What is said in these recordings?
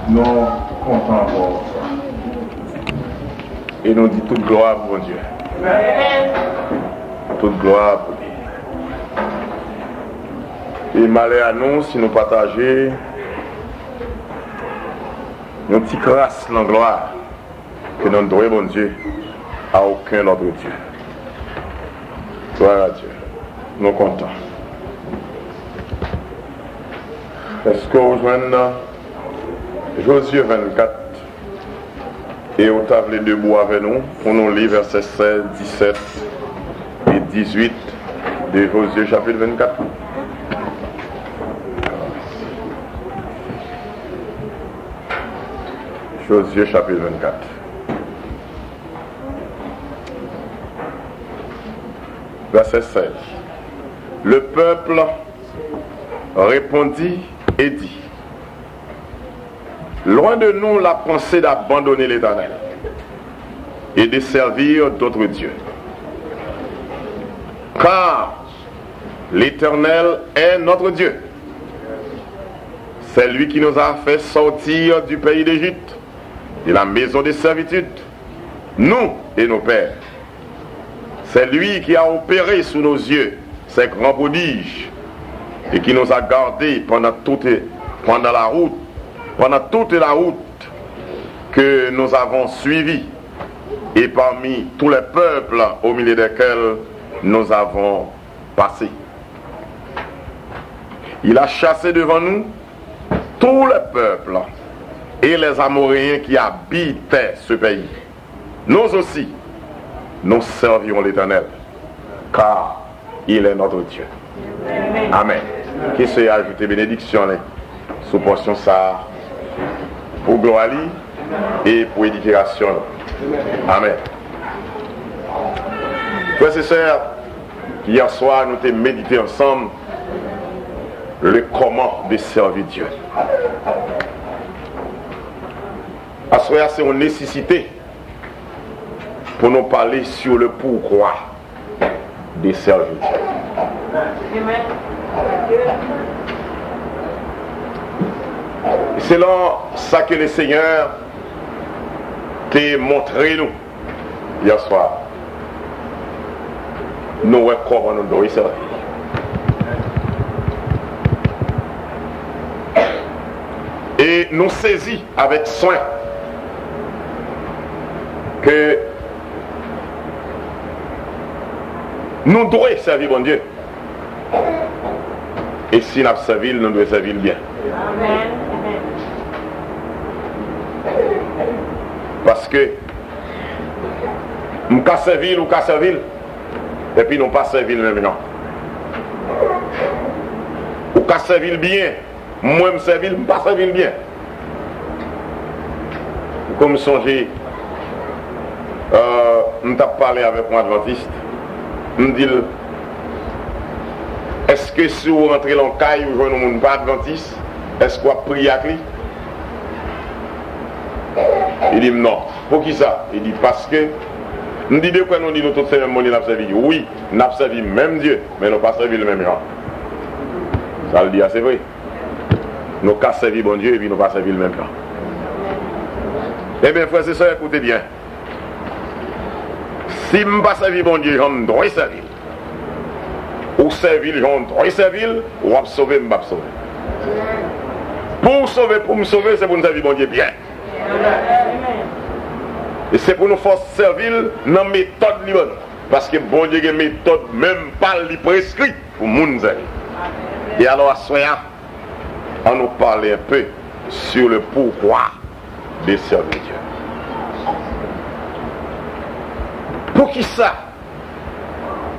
Nous comptons pour ça. Et nous disons toute gloire pour Dieu. Toute gloire pour Dieu. Et malheur à nous si nous partageons une petite grâce dans la gloire que nous devons, bon Dieu, à aucun autre Dieu. Gloire à Dieu. Nous comptons. Est-ce que vous joignez Josué 24 et au tableau debout avec nous pour nous lire versets 16, 17 et 18 de Josué chapitre 24. Josué chapitre 24. Verset 16. Le peuple répondit et dit: loin de nous la pensée d'abandonner l'Éternel et de servir d'autres dieux. Car l'Éternel est notre Dieu. C'est lui qui nous a fait sortir du pays d'Égypte, de la maison de servitude, nous et nos pères. C'est lui qui a opéré sous nos yeux ces grands prodiges et qui nous a gardés pendant toute la route que nous avons suivie et parmi tous les peuples au milieu desquels nous avons passé. Il a chassé devant nous tous les peuples et les Amoréens qui habitaient ce pays. Nous aussi, nous servirons l'Éternel, car il est notre Dieu. Amen. Qui se ajouté bénédiction sous portion ça pour gloire et pour édification. Amen. Frères et sœurs, hier soir nous avons médité ensemble le comment de servir Dieu. À ce moment, c'est une nécessité pour nous parler sur le pourquoi de servir Dieu. C'est là ça que le Seigneur t'a montré nous hier soir. Nous comment nous devons servir. Et nous saisis avec soin que nous devons servir bon Dieu. Et si nous servons, nous devons servir bien. Amen. Parce que nous avons servi ou nous servir et puis nous pas servir même non. Ou nous servir bien, moi je servir, je ne pas servir bien. Comme songez, je t'ai parlé avec mon adventiste, je me dis, est-ce que si vous rentrez dans le caille ou vous ne pas adventiste, est-ce qu'on prie avec lui? Il dit non. Pour qui ça? Il dit parce que nous disons que nous disons tous ces mêmes mots, nous avons servi. Oui, nous avons servi même Dieu, mais nous n'avons pas servi le même genre. Ça le dit, c'est vrai. Nous avons servi bon Dieu et puis nous n'avons pas servi le même genre. Eh bien, frères et sœurs, écoutez bien. Si je n'ai pas servi bon Dieu, je dois servir. Ou servir, je dois servir, ou sauver, je ne vais pas sauver. Pour me sauver, c'est pour nous servir bon Dieu bien. Et c'est pour nous faire servir dans la méthode libre. Parce que bon Dieu a une méthode même pas prescrite pour nous servir. Et alors à soir, on nous parle un peu sur le pourquoi de servir Dieu. Pour qui ça?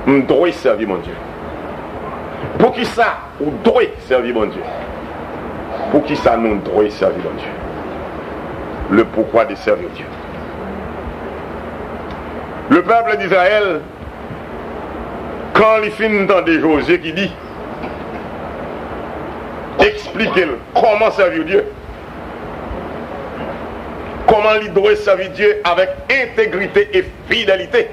On doit servir mon Dieu. Pour qui ça? On doit servir mon Dieu. Pour qui ça nous doit servir mon Dieu? Le pourquoi de servir Dieu. Le peuple d'Israël, quand il finit d'entendre Josué qui dit, expliquez comment servir Dieu. Comment il doit servir Dieu avec intégrité et fidélité.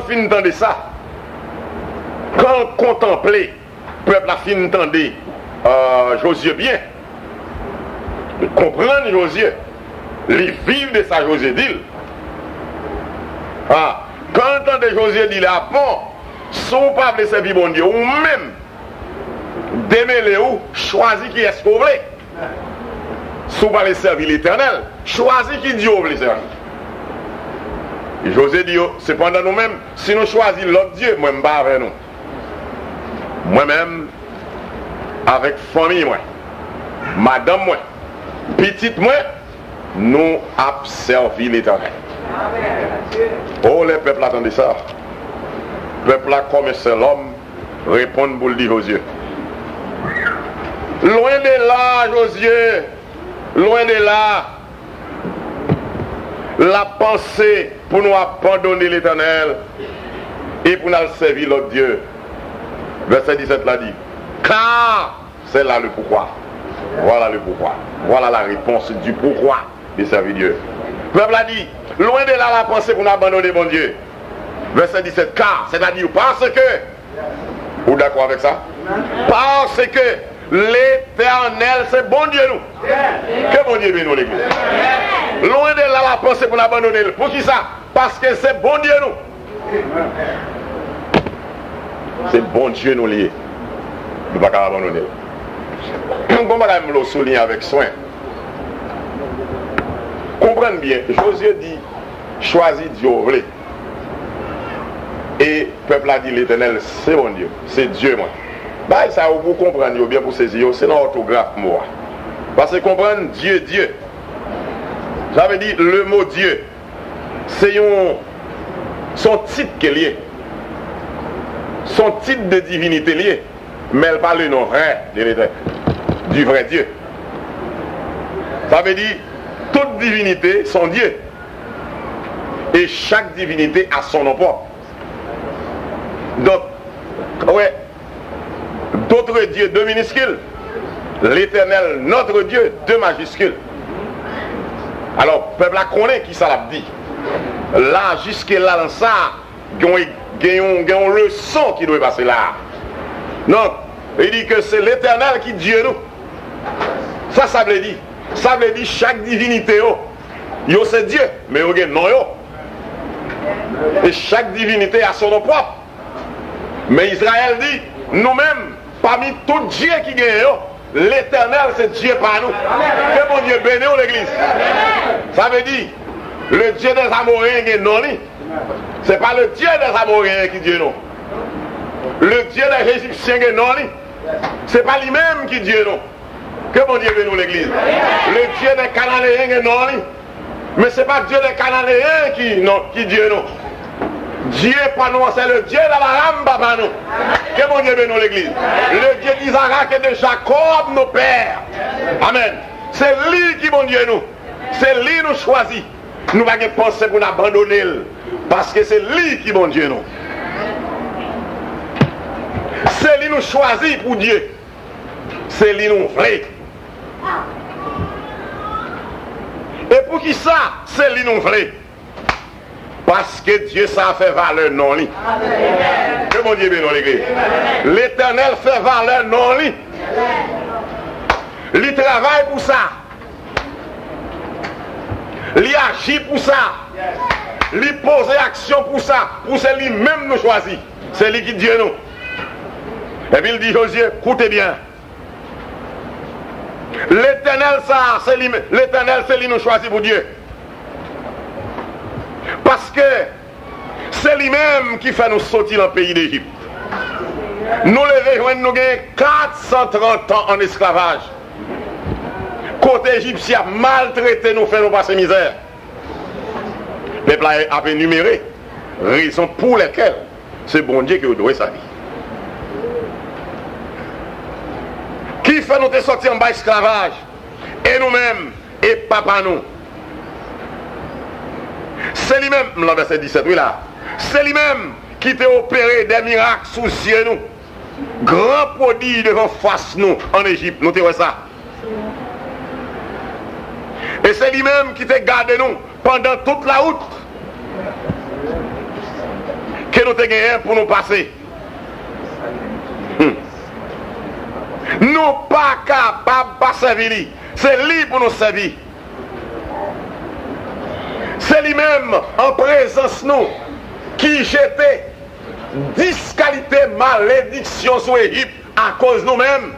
fin entendre ça, quand contempler, le peuple a fin entendre Josué bien, comprendre Josué, les vivre de ça Josué dit. Ah, quand entendre Josué dit là, bon, si vous ne pouvez pas servir bon Dieu, ou même démêler ou choisir qui est-ce que vous voulez. Si vous ne pouvez pas servir l'Éternel, choisir qui Dieu vous voulez servir. Et Josué dit, cependant nous-mêmes, si nous choisissons l'autre Dieu, moi, je ne suis pas avec nous. Moi-même, avec famille, moi, madame, moi, petite, moi, nous avons servi l'Éternel. Oh, le peuple attendait ça. Le peuple a comme un seul homme répond pour le dire Josué. Loin de là, Josué, loin de là, la pensée pour nous abandonner l'Éternel et pour nous servir l'autre Dieu. Verset 17 l'a dit. Car c'est là le pourquoi. Voilà le pourquoi. Voilà la réponse du pourquoi de servir Dieu. Le peuple a dit, loin de là la pensée pour nous abandonner mon Dieu. Verset 17, car, c'est-à-dire parce que, vous d'accord avec ça? Parce que l'Éternel, c'est bon Dieu nous. Que bon Dieu bénisse nous l'église. Loin de là la pensée pour nous abandonner. Pour qui ça? Parce que c'est bon Dieu nous. C'est bon Dieu nous lié. Nous ne pouvons pas abandonner. Comment je le souligne avec soin? Comprenez bien, Josué dit, choisis Dieu, voulez. Et le peuple a dit, l'Éternel, c'est bon Dieu, c'est Dieu, moi. Bah, ça, vous comprenez bien pour saisir, c'est dans l'orthographe, moi. Parce que comprendre Dieu, Dieu. J'avais dit, le mot Dieu, c'est son titre qui est lié. Son titre de divinité lié. Mais elle parle du nom vrai de l'Éternel, du vrai Dieu. Ça veut dire, toute divinité, son Dieu. Et chaque divinité a son nom propre. Donc, ouais, d'autres dieux, 2 minuscules. L'Éternel, notre Dieu, 2 majuscules. Alors, le peuple a connaît qui ça l'a dit. Là, jusque-là, dans ça, il y a une leçon qui doit passer là. Donc, il dit que c'est l'Éternel qui Dieu nous. Ça veut dire. Ça veut dire chaque divinité, yo c'est Dieu, mais yo gen non yo. Et chaque divinité a son nom propre. Mais Israël dit, nous-mêmes, parmi tous Dieu qui gagne, l'Éternel c'est Dieu par nous. Que bon Dieu bénisse l'église. Ça veut dire, le Dieu des Amoréens qui non li. C'est pas le Dieu des Amoréens qui Dieu non. Le Dieu des Égyptiens qui non li. C'est pas lui-même qui Dieu non. Que bon Dieu bénisse l'église. Le Dieu des Cananéens qui non li. Mais c'est pas Dieu des Cananéens qui Dieu non. Dieu pas nous, c'est le Dieu d'Abraham, papa nous. Que bon Dieu bénisse l'église. Le Dieu d'Isaac et de Jacob, nos pères. Amen. C'est lui qui bon Dieu nous. C'est lui nous choisit. Nous n'avons pas pensé pour nous abandonner. Parce que c'est lui qui bon Dieu nous. C'est lui nous choisit pour Dieu. C'est lui nous vrai. Et pour qui ça? C'est lui nous vrai. Parce que Dieu ça fait valeur non lui. Que mon Dieu bénisse l'église. L'Éternel fait valeur non lui. Il travaille pour ça. Il agit pour ça. Il pose action pour ça. Pour c'est lui-même nous choisit. C'est lui qui Dieu nous. Et puis il dit Josué, écoutez bien. L'Éternel ça, c'est lui, l'Éternel c'est lui nous choisit pour Dieu. Parce que c'est lui-même qui fait nous sortir dans le pays d'Égypte. Nous les rejoignons, nous avons 430 ans en esclavage. Côté égyptien maltraité nous fait nous passer misère. Le peuple a énuméré raison pour lesquelles c'est bon Dieu qui doit sa vie. Qui fait nous sortir en bas esclavage? Et nous-mêmes, et papa nous. C'est lui-même, le verset 17, oui là. C'est lui-même qui t'a opéré des miracles sous les yeux nous. Grand prodige devant face nous en Égypte. Notez ça. Et c'est lui-même qui t'a gardé nous pendant toute la route. Que que nous avons gagné pour nous passer. Nous pas capables de servir. C'est lui pour nous servir. C'est lui-même en présence nous qui jetait 10 qualités malédiction sur l'Égypte à cause de nous-mêmes.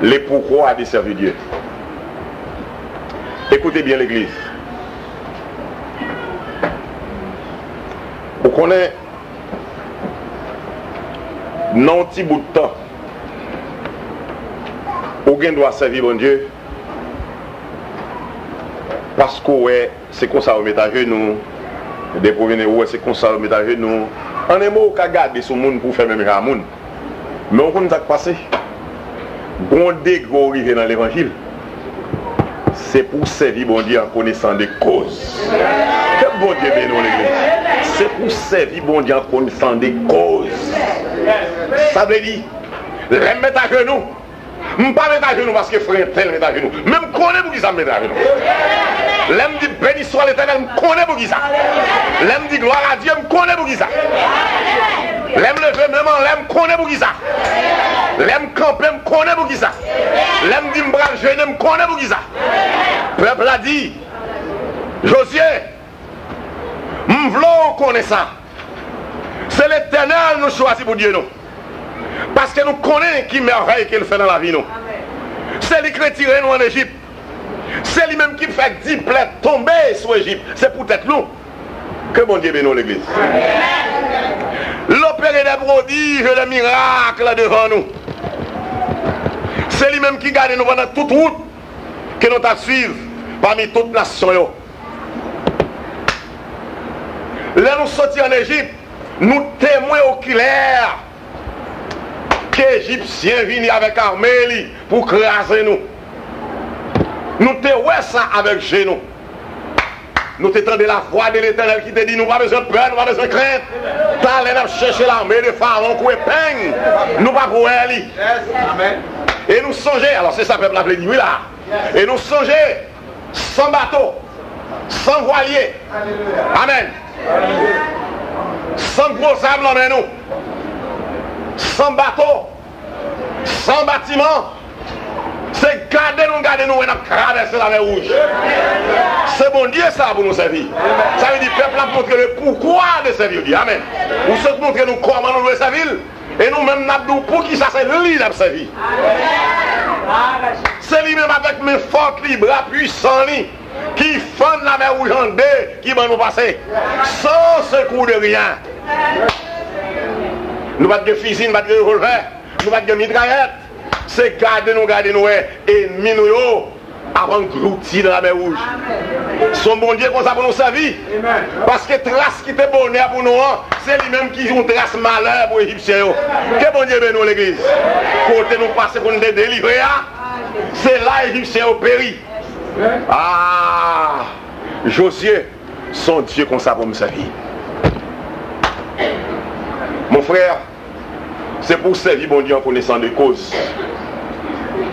Les pourquoi de servir Dieu. Écoutez bien l'église. Vous connaissez, non petit bout de temps, aucun doit servir bon Dieu. Parce que ouais, c'est comme ça on met à genoux. Des provenir ouais, c'est comme ça on met à genoux. En un mot, on a gardé ce monde pour faire même à monde. Mais on connaît ce qui s'est passé. Bon dégo arrivé dans l'évangile. C'est pour servir bon Dieu en connaissant des causes. Que bon Dieu bénisse l'église. C'est pour servir bon Dieu en connaissant des causes. Ça veut dire, les mettre à genoux. Je ne pas mettre à genoux parce que frère tel met à genoux. Même connaît pour qui ça met à genoux. L'aime dit béni soit l'éternel, je connais pour qui ça. L'aime dit gloire à Dieu, je connais pour qui ça. L'aime lever même en l'aime, connaît pour qui ça. L'aime camper, je connais pour qui ça. L'aime dit m'bral jeûner, je connais pour qui ça. Le peuple a dit, Josué, je veux connaître ça. C'est l'éternel nous choisit pour Dieu nous. Parce que nous connaissons qui merveille qu'il fait dans la vie nous. C'est lui qui retire nous en Égypte. C'est lui-même qui fait 10 plaies tomber sur l'Égypte. C'est peut-être nous. Que bon Dieu bénisse l'église. L'opéré des prodiges, des miracles devant nous. C'est lui-même qui garde nous pendant toute route que nous t'as suivi parmi toutes les nations. Là nous sortis en Égypte, nous témoins oculaires que les Égyptiens viennent avec armée pour craser nous. Nous témoins ça avec genoux. Nous t'étendons la foi de l'Éternel qui te dit nous pas besoin de peur, nous pas besoin de crainte. T'allez chercher l'armée de Pharaon pour épingle. Nous pas pour elle. Et nous songer, alors c'est ça que le peuple appelé nuit là. Et nous songer sans bateau, sans voilier. Amen. Sans gros sable en nous. Sans bateau, sans bâtiment. C'est garder nous et nous traverser la mer rouge. C'est bon Dieu ça pour nous servir. Ça veut dire que le peuple a montré le pourquoi de servir Dieu. Amen. Ou se montrer nous comment nous devons servir. Et nous-mêmes, nous pour qui ça c'est lui qui a servi. C'est lui-même avec mes fortes, les bras puissants, qui font la mer rouge en deux, qui va nous passer. Sans secours de rien. Nous pas de fusil, nous pas de revolver, nous pas de mitraillette. C'est garder nous, ennemis nous, avant de gloutir dans la mer rouge. Son bon Dieu comme ça pour nous servir. Parce que trace qui était bonheur pour nous, c'est lui-même qui joue une trace malheur pour les Égyptiens. Que bon Dieu bénisse l'église. Côté nous passer pour nous délivrer, c'est là les Égyptiens ont péri. Ah, Josué, son Dieu comme ça pour me servir. Mon frère, c'est pour servir bon Dieu en connaissant des causes.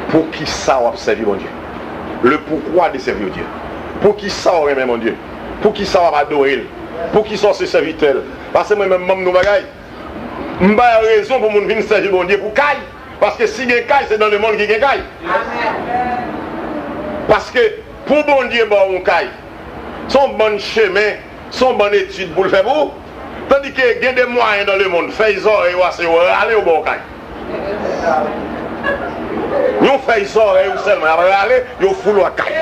Pour qui ça va servir mon Dieu? Le pourquoi de servir Dieu? Pour qui ça va aimer mon Dieu? Pour qui ça va adorer? Pour qui ça se servir tel? Parce que moi-même, nous bagaille. Je n'ai pas raison pour mon venir servir mon Dieu pour caille. Parce que si il y a caille, c'est dans le monde qui y a caille. Parce que pour bon Dieu, bon caille, son bon chemin, son bonne étude pour le faire pour. Tandis qu'il y a des moyens dans le monde, faire les oreilles, aller au bon caille. Nous faisons les oreilles ou seulement aller, nous foulons la caille.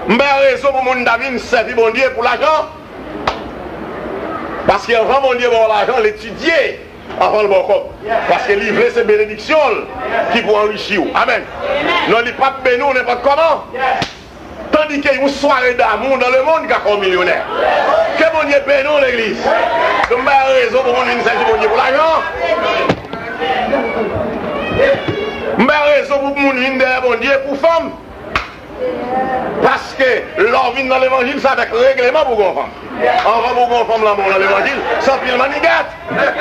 Je n'ai raison pour mon David servir mon Dieu pour l'argent. Parce qu'avant mon Dieu pour l'argent, l'étudier avant le bon corps. Parce que livrer ces bénédictions qui vont enrichir. Amen. Non, il n'est pas béni, n'importe comment. Tandis qu'il y a une soirée d'amour dans le monde qui a comme millionnaire. Que mon Dieu bénisse l'église. Donc, je n'ai raison pour mon Dieu servir mon Dieu pour l'argent. Je n'ai raison pour mon Dieu pour femme. Parce que l'on vient dans l'évangile, c'est avec règlement pour qu'on femme. On va pour qu'on femme l'amour dans l'évangile, sans pile manigate.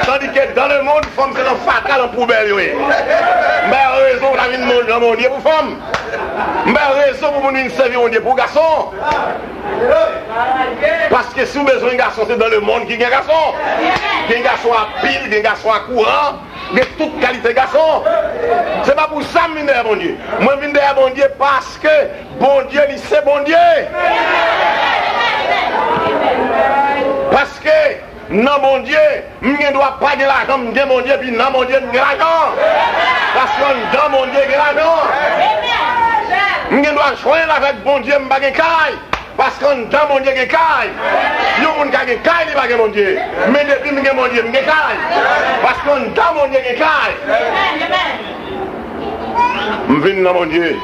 Tandis que dans le monde, femme c'est un fatal en poubelle. Mais raison, la vie de mon Dieu pour femme. Mais raison pour nous servir mon Dieu pour garçon. Parce que si vous avez besoin de garçon, c'est dans le monde qui y a un garçon. Il y a un garçon à pile, il y a un garçon à courant. De toute qualité garçon. C'est pas pour ça que je viens derrière mon Dieu. Moi je viens derrière mon Dieu parce que bon Dieu, c'est bon Dieu. Parce que non mon Dieu, je ne dois pas de l'argent, je mon Dieu, puis non mon Dieu, je l'argent. Parce que dans mon Dieu, je l'argent. Je ne dois joindre avec bon Dieu, je ne pas de caille. Parce que dans mon Dieu, il y a caille. Il y a des caille, il y a mon Dieu. Mais depuis que mon Dieu, il y a caille. Parce que dans mon Dieu, il y a caille. Je viens dans mon Dieu.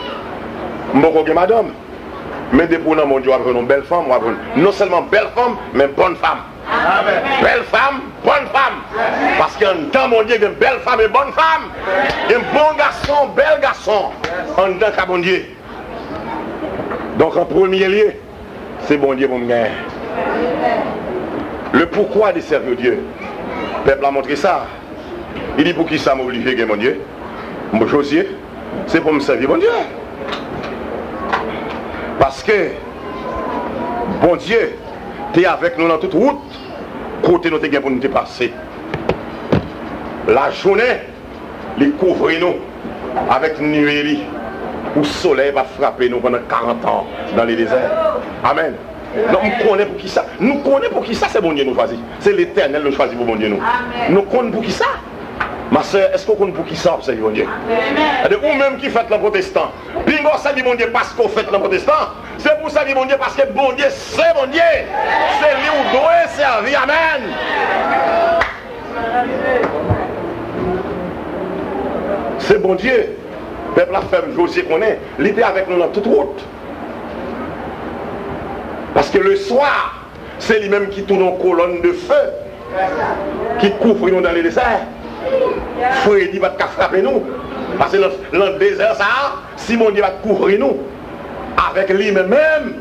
Je ne suis pas madame. Mais depuis dans mon Dieu, je vais une belle femme. Non seulement belle femme, mais bonne femme. Belle femme, bonne femme. Parce que dans mon Dieu, il y a une belle femme et bonne femme. Il y a un bon garçon, bel garçon. En tant qu'à mon Dieu. Donc en premier lieu, c'est bon Dieu pour me gagner. Le pourquoi de servir Dieu. Le peuple a montré ça. Il dit pour qui ça m'oblige, mon Dieu. Mon Josier, c'est pour me servir, mon Dieu. Parce que, bon Dieu, tu es avec nous dans toute route, côté nous pour nous passer. La journée, il couvre nous avec une nuée. Où le soleil va frapper nous pendant 40 ans dans les déserts. Amen. Donc, nous connaissons pour qui ça. Nous connaissons pour qui ça, c'est bon Dieu nous choisit. C'est l'éternel nous choisit pour bon Dieu nous. Nous connaissons pour qui ça. Ma soeur, est-ce qu'on connaît pour qui ça, c'est bon Dieu? Ou même qui fait le protestant. Bingo, ça dit bon Dieu parce qu'on fait le protestant. C'est pour ça dit bon Dieu parce que bon Dieu, c'est bon Dieu. C'est lui où doit servir. Amen. C'est bon Dieu. Le peuple a fait José qu'on est, il était avec nous dans toute route. Parce que le soir, c'est lui-même qui tourne en colonne de feu, qui couvre nous dans les déserts. Freddy va frapper nous. Parce que dans le désert, ça, Simon Dieu va couvrir nous. Avec lui-même,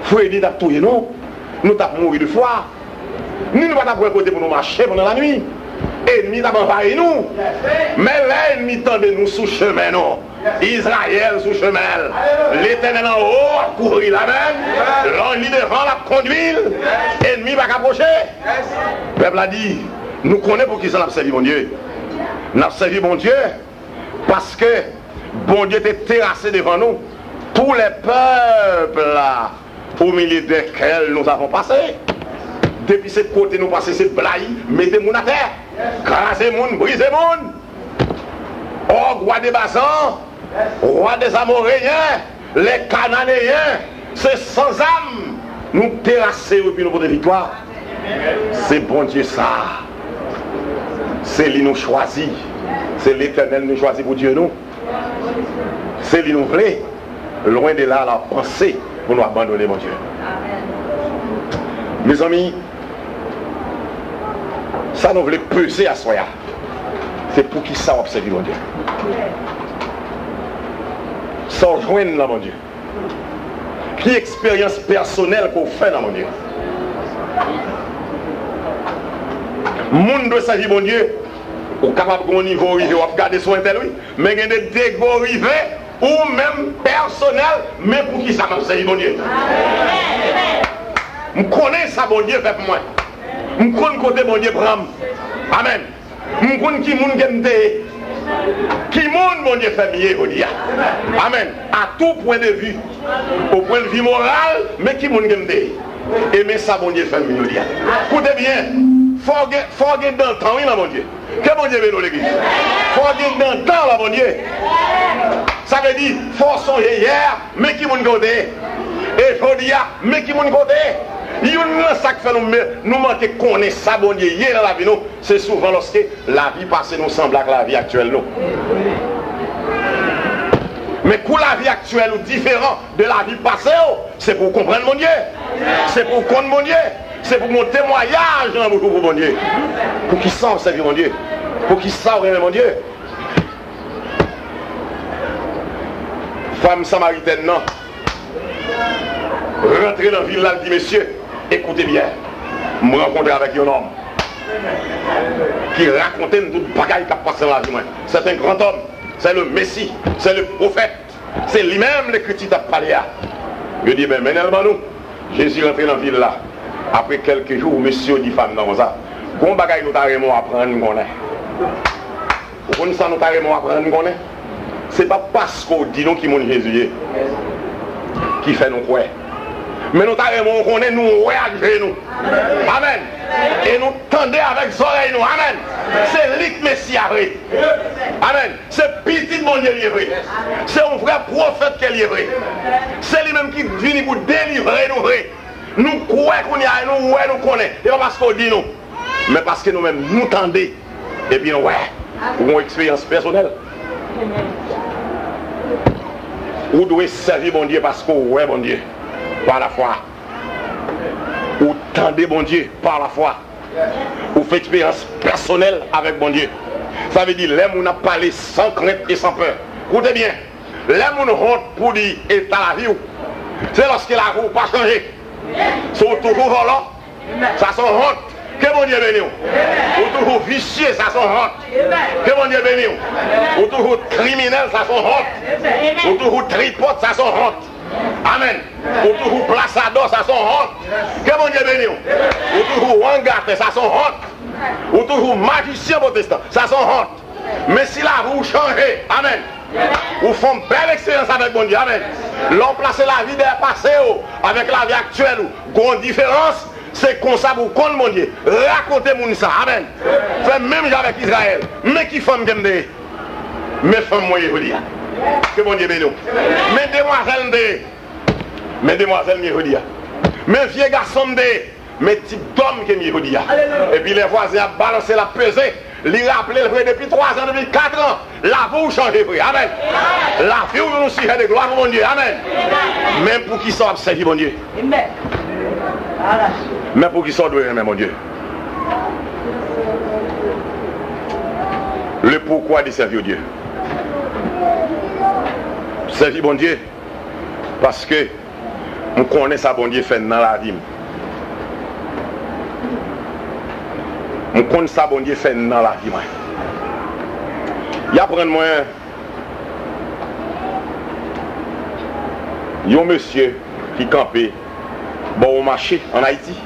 Freddy va tuer nous. Nous avons mouru de froid. Nous ne pouvons pas côté pour nous marcher pendant la nuit. Ennemi t'a envahi nous. Mais l'ennemi tendait nous sous chemin, non. Israël sous chemin. L'éternel en haut a couru la même. L'ennemi devant la conduit. Ennemi va approcher. Le peuple a dit, nous connaissons pour qui ça n'a servi mon Dieu. N'a servi mon Dieu parce que bon Dieu était terrassé devant nous. Tous les peuples là, au milieu desquels nous avons passé. Depuis ce côté nous passons, c'est blaye, mettez moun à terre. Crasez moun, brisez moun. Oh, roi des Basans, roi des Amoréens, les Cananéens, c'est sans âme. Nous terrasser et puis nous pour des victoires. C'est bon Dieu ça. C'est lui nous choisit. C'est l'éternel nous choisit pour Dieu nous. C'est lui nous voulait. Loin de là, la pensée pour nous abandonner mon Dieu. Mes amis, ça nous voulait peser à soi. C'est pour qui ça observe mon Dieu. Ça rejoindre là mon Dieu. Quelle expérience personnelle qu'on fait dans mon Dieu. Monde doit s'agir mon Dieu. Ou capable de niveau arrivé, ou regarder son intel, oui. Mais il y a des dégots arrivés, ou même personnel, mais pour qui ça m'a servi mon Dieu. Je connais ça mon Dieu fait pour moi. Je connais côté mon Dieu prend. Amen. Je connais qui moun gemte. Qui moun mon Dieu fait mieux au dia. Amen. À tout point de vue. Au point de vue moral, mais qui moun gemte. Aimer ça mon Dieu fait mieux au dia. Écoutez bien. Faut gagner dans le temps, oui, là, mon Dieu. Que mon Dieu veut nous l'église? Faut gagner dans le temps, là, mon Dieu. Ça veut dire, faut songer hier, mais qui moun côté. Et faut dire, mais qui moun côté. Il y a ça qui fait nous manquer connaître ça, bon Dieu. Hier dans la vie, nous, c'est souvent lorsque la vie passée nous semble à la vie actuelle, nous. Mais pour la vie actuelle ou différent de la vie passée, c'est pour comprendre mon Dieu. C'est pour connaître mon Dieu. C'est pour mon témoignage dans beaucoup pour mon Dieu. Pour qu'ils savent servir mon Dieu. Pour qu'ils savent aimer mon Dieu. Femme samaritaine, non. Rentrer dans la ville là, elle dit, messieurs, écoutez bien. Je me rencontre avec un homme qui racontait tout le bagaille qui a passé dans la vie. C'est un grand homme, c'est le Messie, c'est le prophète, c'est lui-même le critique à parler. Je dis, mais maintenant, nous, Jésus rentré dans la ville là. Après quelques jours, monsieur dit femme dans ça. Bon bagaille nous t'arrêtons à apprendre, nous connaissons. Vous connaissez ça, nous t'arrêtons à apprendre, nous connaissons. Ce n'est pas parce qu'on dit nous qui est Jésus qui fait nous croire. Mais nous t'arrêtons, on connaît, nous, ouais, avec nous. Amen. Et nous tendez avec les oreilles, nous. Amen. C'est lui que Messie a vrai. Amen. C'est petit mon Dieu qui est vrai. C'est un vrai prophète qui est vrai. C'est lui-même qui vient pour délivrer nous vrai. Nous croyons qu'on y a, nous, ouais, nous connaissons. Et pas parce qu'on dit nous. Mais parce que nous-mêmes, nous tendez. Et puis, ouais, pour une expérience personnelle. Vous devez servir bon Dieu parce que ouais, bon Dieu, par la foi. Ou tendez bon Dieu par la foi. Ou faites expérience personnelle avec bon Dieu. Ça veut dire, les gens ont parlé sans crainte et sans peur. Écoutez bien, les gens ont honte pour dire état la vie. C'est lorsque la roue n'a pas changé. Sont toujours volants, ça sont honte. Que bon Dieu bénisse. Ou toujours vicieux, ça sont honte. Que bon Dieu bénisse. Ou toujours criminel, ça sont honte. Ou toujours tripote, ça sont honte. Amen. Ou toujours plaçador, ça sont honte. Que bon Dieu bénisse. Ou toujours wangate, ça sont honte. Ou toujours magicien protestant, ça sont honte. Mais si la roue change, amen. Ou font une belle expérience avec bon Dieu, amen. L'on place la vie des passés avec la vie actuelle, grande différence. C'est comme ça pour qu'on mon Dieu. Racontez-moi ça. Amen. Fait même avec Israël. Mais qui femme j'aime de. Mais femme moi je dis. Que bon Dieu bénisse. Mais demoiselles de. Mais demoiselles je dis. Mais vieux garçons de. Mais type d'homme que je dis. Et puis les voisins ont balancé la pesée. Lui rappelé le vrai depuis 3 ans, depuis 4 ans. La vie change vrai. Amen. La vie où nous sommes de gloire pour mon Dieu. Amen. Même pour qui sont observés mon Dieu. Amen. Mais pour qui sont doués, mon Dieu. Le pourquoi de servir Dieu. Servir bon Dieu. Parce que on connaît ça bon Dieu fait dans la vie. On connaît ça bon Dieu fait dans la vie. Il y a prendre moi un monsieur qui campait bon au marché en Haïti.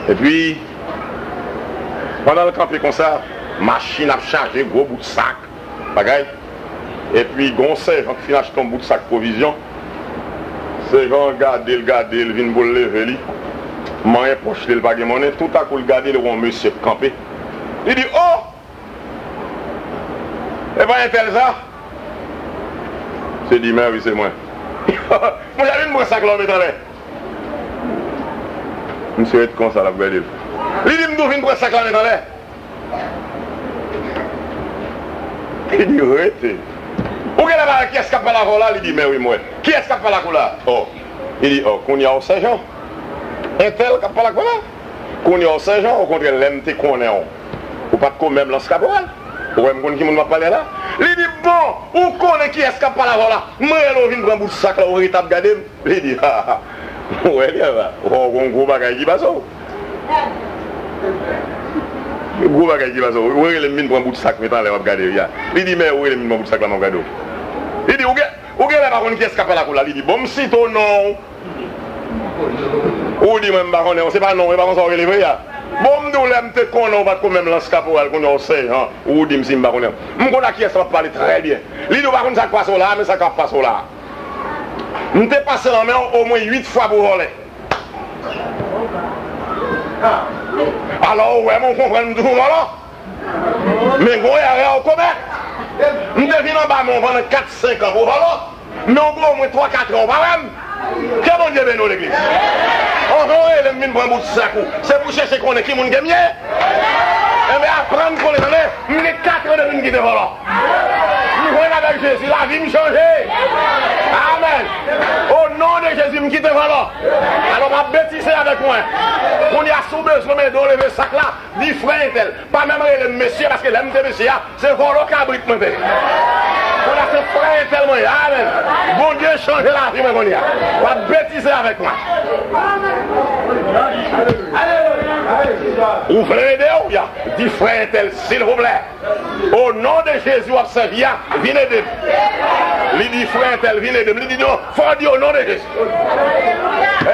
Et puis, pendant le campé comme ça, machine a chargé, gros bout de sac, bagaille. Et puis, gonçait, quand il achète un bout de sac provision, c'est quand il regarde, il vient pour le lever, il poche le bagage monnaie, tout à coup, il regarde le monsieur campé. Il dit, oh! Et bien, un tel ça? C'est dit, mais oui, c'est moi. Moi, j'avais une boîte sac là, mais attendez. Monsieur est comme ça, la belle. Il dit, je vais prendre ça là dans l'air. Il dit, arrêtez. Où est-ce que qui est-ce qui a pas la cola? Il dit, mais oui, moi. Qui est-ce qui a pas la cola? Oh. Il dit, oh, qu'on y a au Saint-Jean. Un tel qui a pas la cola? Qu'on y a au Saint-Jean, au contraire, l'MT qu'on est en. Ou pas de même dans ce caporal. Ou même qui m'a parlé là. Il dit, bon, où connaît qui est-ce qui a pas la cola? Moi, je viens prendre un bout de sac là, au rétable garder. Il dit, ah. Ouais, bien là. Oh, un gros bagage qui passe. Un gros bagage qui passe. Où est-ce que les prend un bout de sac maintenant, on va regarder. Il dit, mais où est-ce que les prend un bout de sac là, on va regarder. Il dit, où est-ce que qui escape la couleur? Il dit, bon, si ton nom. Ou dit, même, on sait pas non, mais par contre, on va relever. Bon, nous, l'aime te connaître, on va quand même lancer caporal, qu'on sait. Ou dit, si on va connaître. Je connais qui est-ce qu'on parle très bien. Il dit, par contre, ça passe là, mais ça passe là. Nous t'es passé la main au moins 8 fois pour voler. Alors, ouais, on comprend tout voilà. Mais on est au commerce. Nous t'es venu en bas, on pendant 4-5 ans pour voler. Mais on prend au moins 3-4 ans, pas même. Quel bon Dieu bénit l'église. On va les mines pour un bout de sac. C'est pour chercher qu'on est qui moun gagne. Et bien apprendre qu'on est dans les 4 ans de mine qui te volent. Nous voyons avec Jésus, la vie me change. Amen. Au nom de Jésus, me quitte voilà. Alors, ma bêtise avec moi. On y a sous besoin de lever ce sac là. Dit frère tel. Pas même le monsieur, parce que l'aime de monsieur, c'est volo cabrit. On a ce frère tellement. Amen. Bon Dieu, changez la vie, mon Dieu. Pas bêtiser avec moi. Ouvrez les deux, dit frère tel, s'il vous plaît. Au nom de Jésus, observez, venez de. Il dit frère tel, venez de. Il dit non, faut dire au nom de Jésus.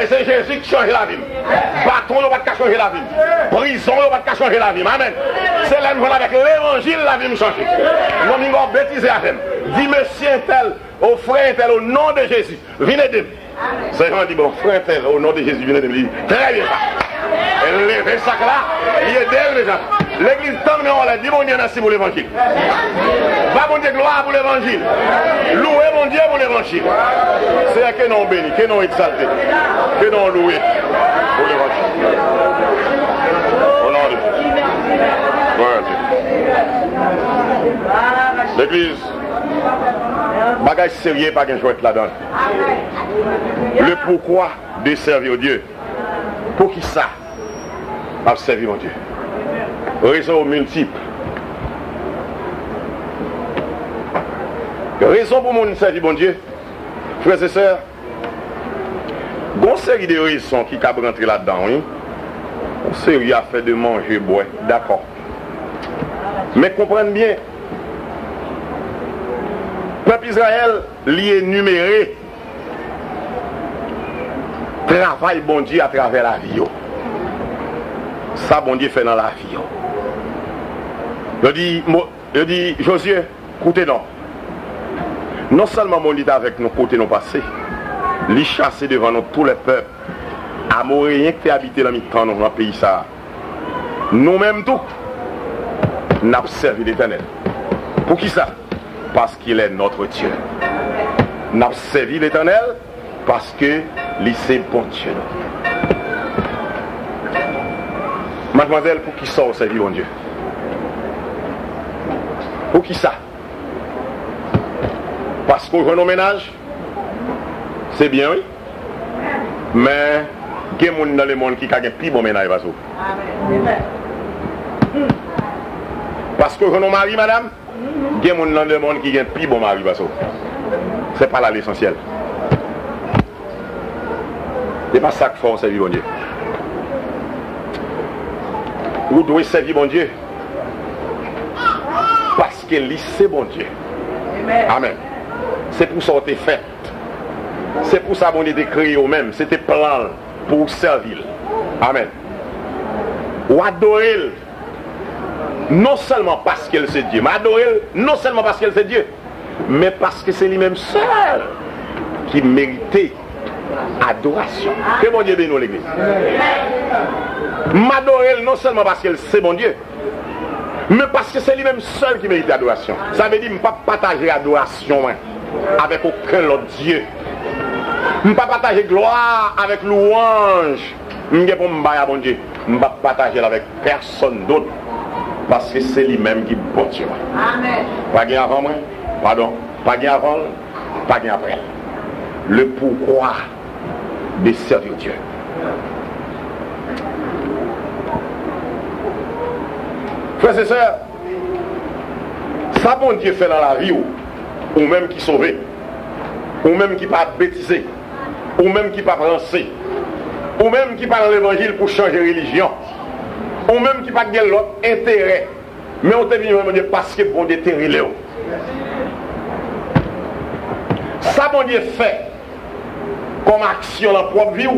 Et c'est Jésus qui change la vie. Bâton, il va pas changer la vie. Prison, il va pas changer la vie. Amen. C'est là, avec l'évangile, la vie me change. Non, mais on va bêtiser avec. Dis monsieur tel, au frère tel, au nom de Jésus, venez de. C'est quand on dit, bon, frère tel, au nom de Jésus, venez de me dire, très bien ça. Et levez ça là, il est d'elle déjà. L'église tombe, on l'a dit, mon Dieu, merci pour l'évangile. Va, mon Dieu, gloire pour l'évangile. Louez, mon Dieu, pour l'évangile. C'est que non béni, que non exalté, que non loué pour l'évangile. Au nom de Jésus. Voilà. L'église, bagage sérieux, pas qu'un chouette là-dedans. Le pourquoi de servir Dieu. Pour qui ça a servi mon Dieu? Raisons multiples. Raison pour mon servir mon Dieu. Frères et sœurs, une série de raisons qui peuvent rentrer là-dedans. Oui? Une série à faire de manger, boire. D'accord. Mais comprenez bien, le peuple Israël l'y énuméré travail bon Dieu à travers la vie. Ça bon Dieu fait dans la vie. Je dis Josué, écoutez non. Non seulement mon Dieu est avec nous côté nos passés, il chassé devant nous tous les peuples, amoréens qui habitent dans le pays ça. Nous-mêmes tout, nous avons servi l'Éternel. Pour qui ça? Parce qu'il est notre Dieu. Nous avons servi l'Éternel parce que c'est bon Dieu. Mademoiselle, pour qui ça au servi bon Dieu? Pour qui ça? Parce qu'on joue nos ménages, c'est bien, oui. Mais il y a des gens dans le monde qui ont un plus bon ménage. Parce qu'on joue nos maris, madame, il y a des gens dans le monde qui ont un plus bon mari. Ce n'est pas là l'essentiel. Ce n'est pas ça qu'il faut servir bon Dieu. Vous devez servir bon Dieu. Parce que c'est bon Dieu. Amen. C'est pour ça que fait. C'est pour ça qu'on était créé au même. C'était plan pour servir. Amen. Ou adorer. Non seulement parce qu'elle c'est Dieu. Mais adorer non seulement parce qu'elle c'est Dieu. Mais parce que c'est lui-même seul qui méritait adoration. Que bon Dieu bénisse l'église. M'adorer non seulement parce qu'elle c'est bon Dieu. Mais parce que c'est lui-même seul qui mérite l'adoration. Ça veut dire que je ne peux pas partager l'adoration avec aucun autre Dieu. Je ne peux pas partager gloire avec louange. Je ne peux pas bon Dieu. Je ne peux pas partager avec personne d'autre. Parce que c'est lui-même qui est bon Dieu. Amen. Pas bien avant moi. Pardon. Pas bien avant. Pas bien après. Le pourquoi de servir Dieu. Frères et sœurs, ça bon Dieu fait dans la vie, ou même qui sauve, ou même qui pas bêtiser, ou même qui pas penser, ou même qui pas dans l'évangile pour changer religion, ou même qui pas gagner l'autre intérêt, mais on te dit parce que bon Dieu t'est relé. Ça bon Dieu fait comme action dans la propre vie,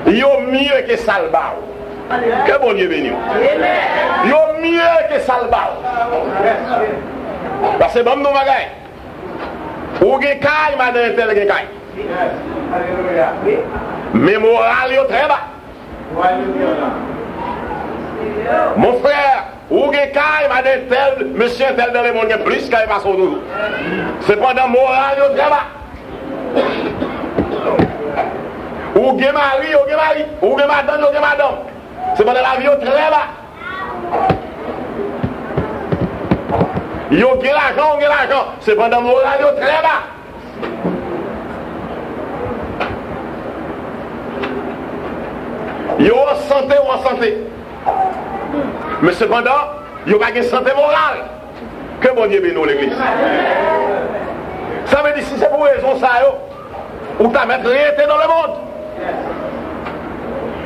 il y a mieux que ça le bas. Que bon Dieu bénisse. Il y a mieux que ça le bas. Parce que bon nous bagaille. Ou gen kay madame tel gen kay. Mais moral yo très bas. Mon frère, ou gen kay madame tel monsieur tel dans le monde gen plus kay passe autour. Cependant moral yo très bas. Ou gen mari, ou gen madame. C'est pas de la vie très bas. Yo gen l'argent. C'est pas de moral yo très bas. Yo en santé. Mais cependant, yo pas de santé morale. Que bon Dieu bénisse l'église. Ça veut dire si c'est pour raison ça, ou ta mettre réalité dans le monde.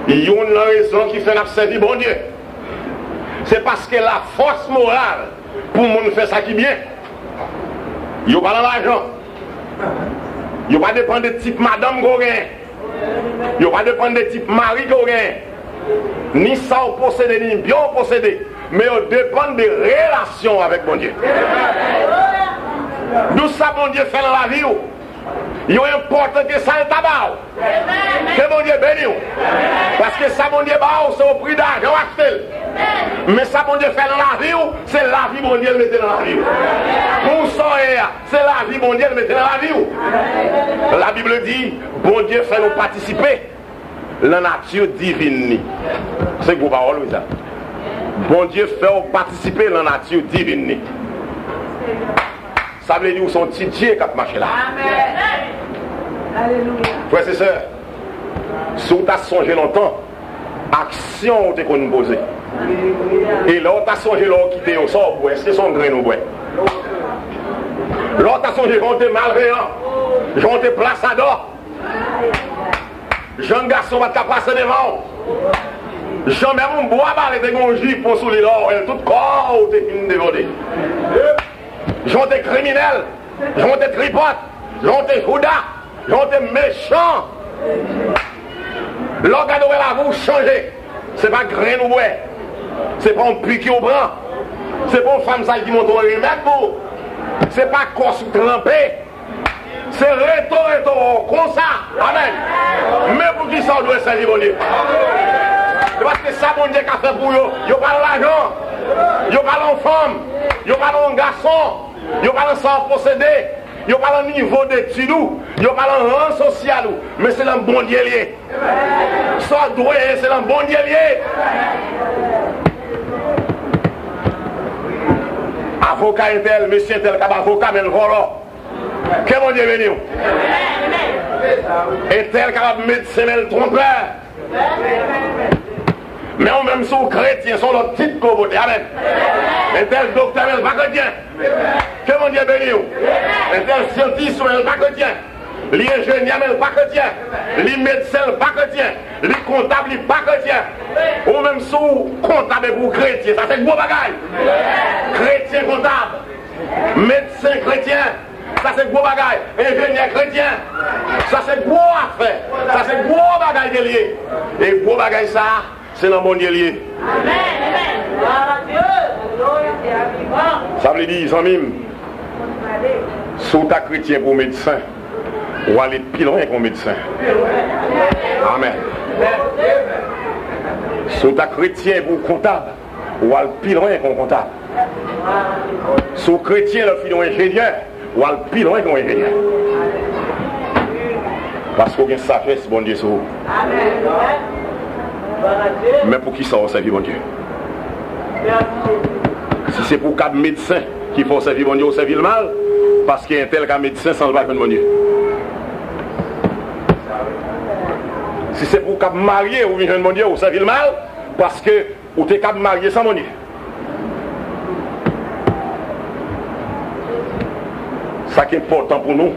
Il y a une raison qui fait servir bon Dieu. C'est parce que la force morale pour le monde faire ça qui est bien. Il n'y a pas l'argent. Il n'y a pas dépendre de type madame qu'on gagne. Il n'y a pas dépendre de type mari qu'on gagne. Ni ça on possède, ni bien on possède. Mais on dépend des relations avec mon Dieu. D'où ça mon Dieu fait dans la vie. Il est important que ça le tabac. Que mon Dieu bénisse. Parce que ça mon Dieu c'est au prix d'argent acheté. Mais ça mon Dieu fait dans la vie, c'est la vie mon Dieu le mettait dans la vie. Pour ça, c'est la vie mon Dieu le mettait dans la vie. La Bible dit, bon Dieu fait nous participer la nature divine. C'est gros parole ça. Bon Dieu fait nous participer la nature divine. Ça veut dire que son petit Dieu qui a marché là. Alléluia. Frères et sœurs, si on t'a songé longtemps, action on qu'on posé. Et là on t'a songé là on quitte au sort, est-ce que son grain nous boit? Là on t'a songé quand on t'es malveillant, quand on t'es place à d'or. Jeune garçon va te passer devant. Jean même on boit balle et on juif pour sous les l'or, et tout corps t'es fini dévorer. J'ont été criminels, j'ont été tripotes, j'ont été joudas, j'ont été méchants. L'organe de la bouche changé. C'est pas grain ou ouais. C'est pas un piqué au bras. C'est pas une femme sale qui monte au remède pour. C'est pas corps trempé. C'est réto, comme ça. Amen. Mais pour qui ça on doit servir mon Dieu? C'est parce que ça mon Dieu qui a fait pour eux. Ils parlent l'argent. Ils parlent en femme. Ils parlent en garçon. Ils parlent sans posséder. Ils parlent au niveau d'études. Ils parlent en rang social. Mais c'est un bon Dieu lié. Ça doit c'est un bon Dieu lié. Avocat est tel, monsieur est tel, avocat, mais le volant. Que mon Dieu béni. Et tel capable médecin, mais le trompeur. Mais on même sous chrétien, sont leur titre qu'on vote. Amen. Et tel docteur, mais pas chrétien. Que mon Dieu béni. Et tel scientiste, mais pas chrétien. L'ingénieur, mais pas chrétien. Les médecins, pas chrétien. Les comptables, pas chrétien. Ou même sous comptable pour chrétien. Ça c'est gros bagaille. Chrétien comptable. Médecin chrétien. Ça c'est gros bagaille. Ingénieur chrétien. Ça c'est gros affaire. Ça c'est gros bagaille de lié. Et gros bagaille ça, c'est dans mon Dieu lié. Ça veut dire, sans mime, sous ta chrétien pour médecin, ou aller pile loin comme médecin. Amen. Sous ta chrétien pour comptable, ou aller pile loin comme comptable. Sous chrétien, le fil ingénieur, ou aller pile loin comme ingénieur. Parce qu'on a une sagesse, bon Dieu, sur vous. Mais pour qui ça va servir, bon Dieu? Si c'est pour quatre médecins qui font servir, bon Dieu, au servir le mal, parce qu'il y a un tel qu'un médecin sans le bac de mon Dieu. Si c'est pour cap marier ou bien mon Dieu, ou servir le mal, parce que ou t'es cap marier sans mon Dieu. Ça qui est important pour nous,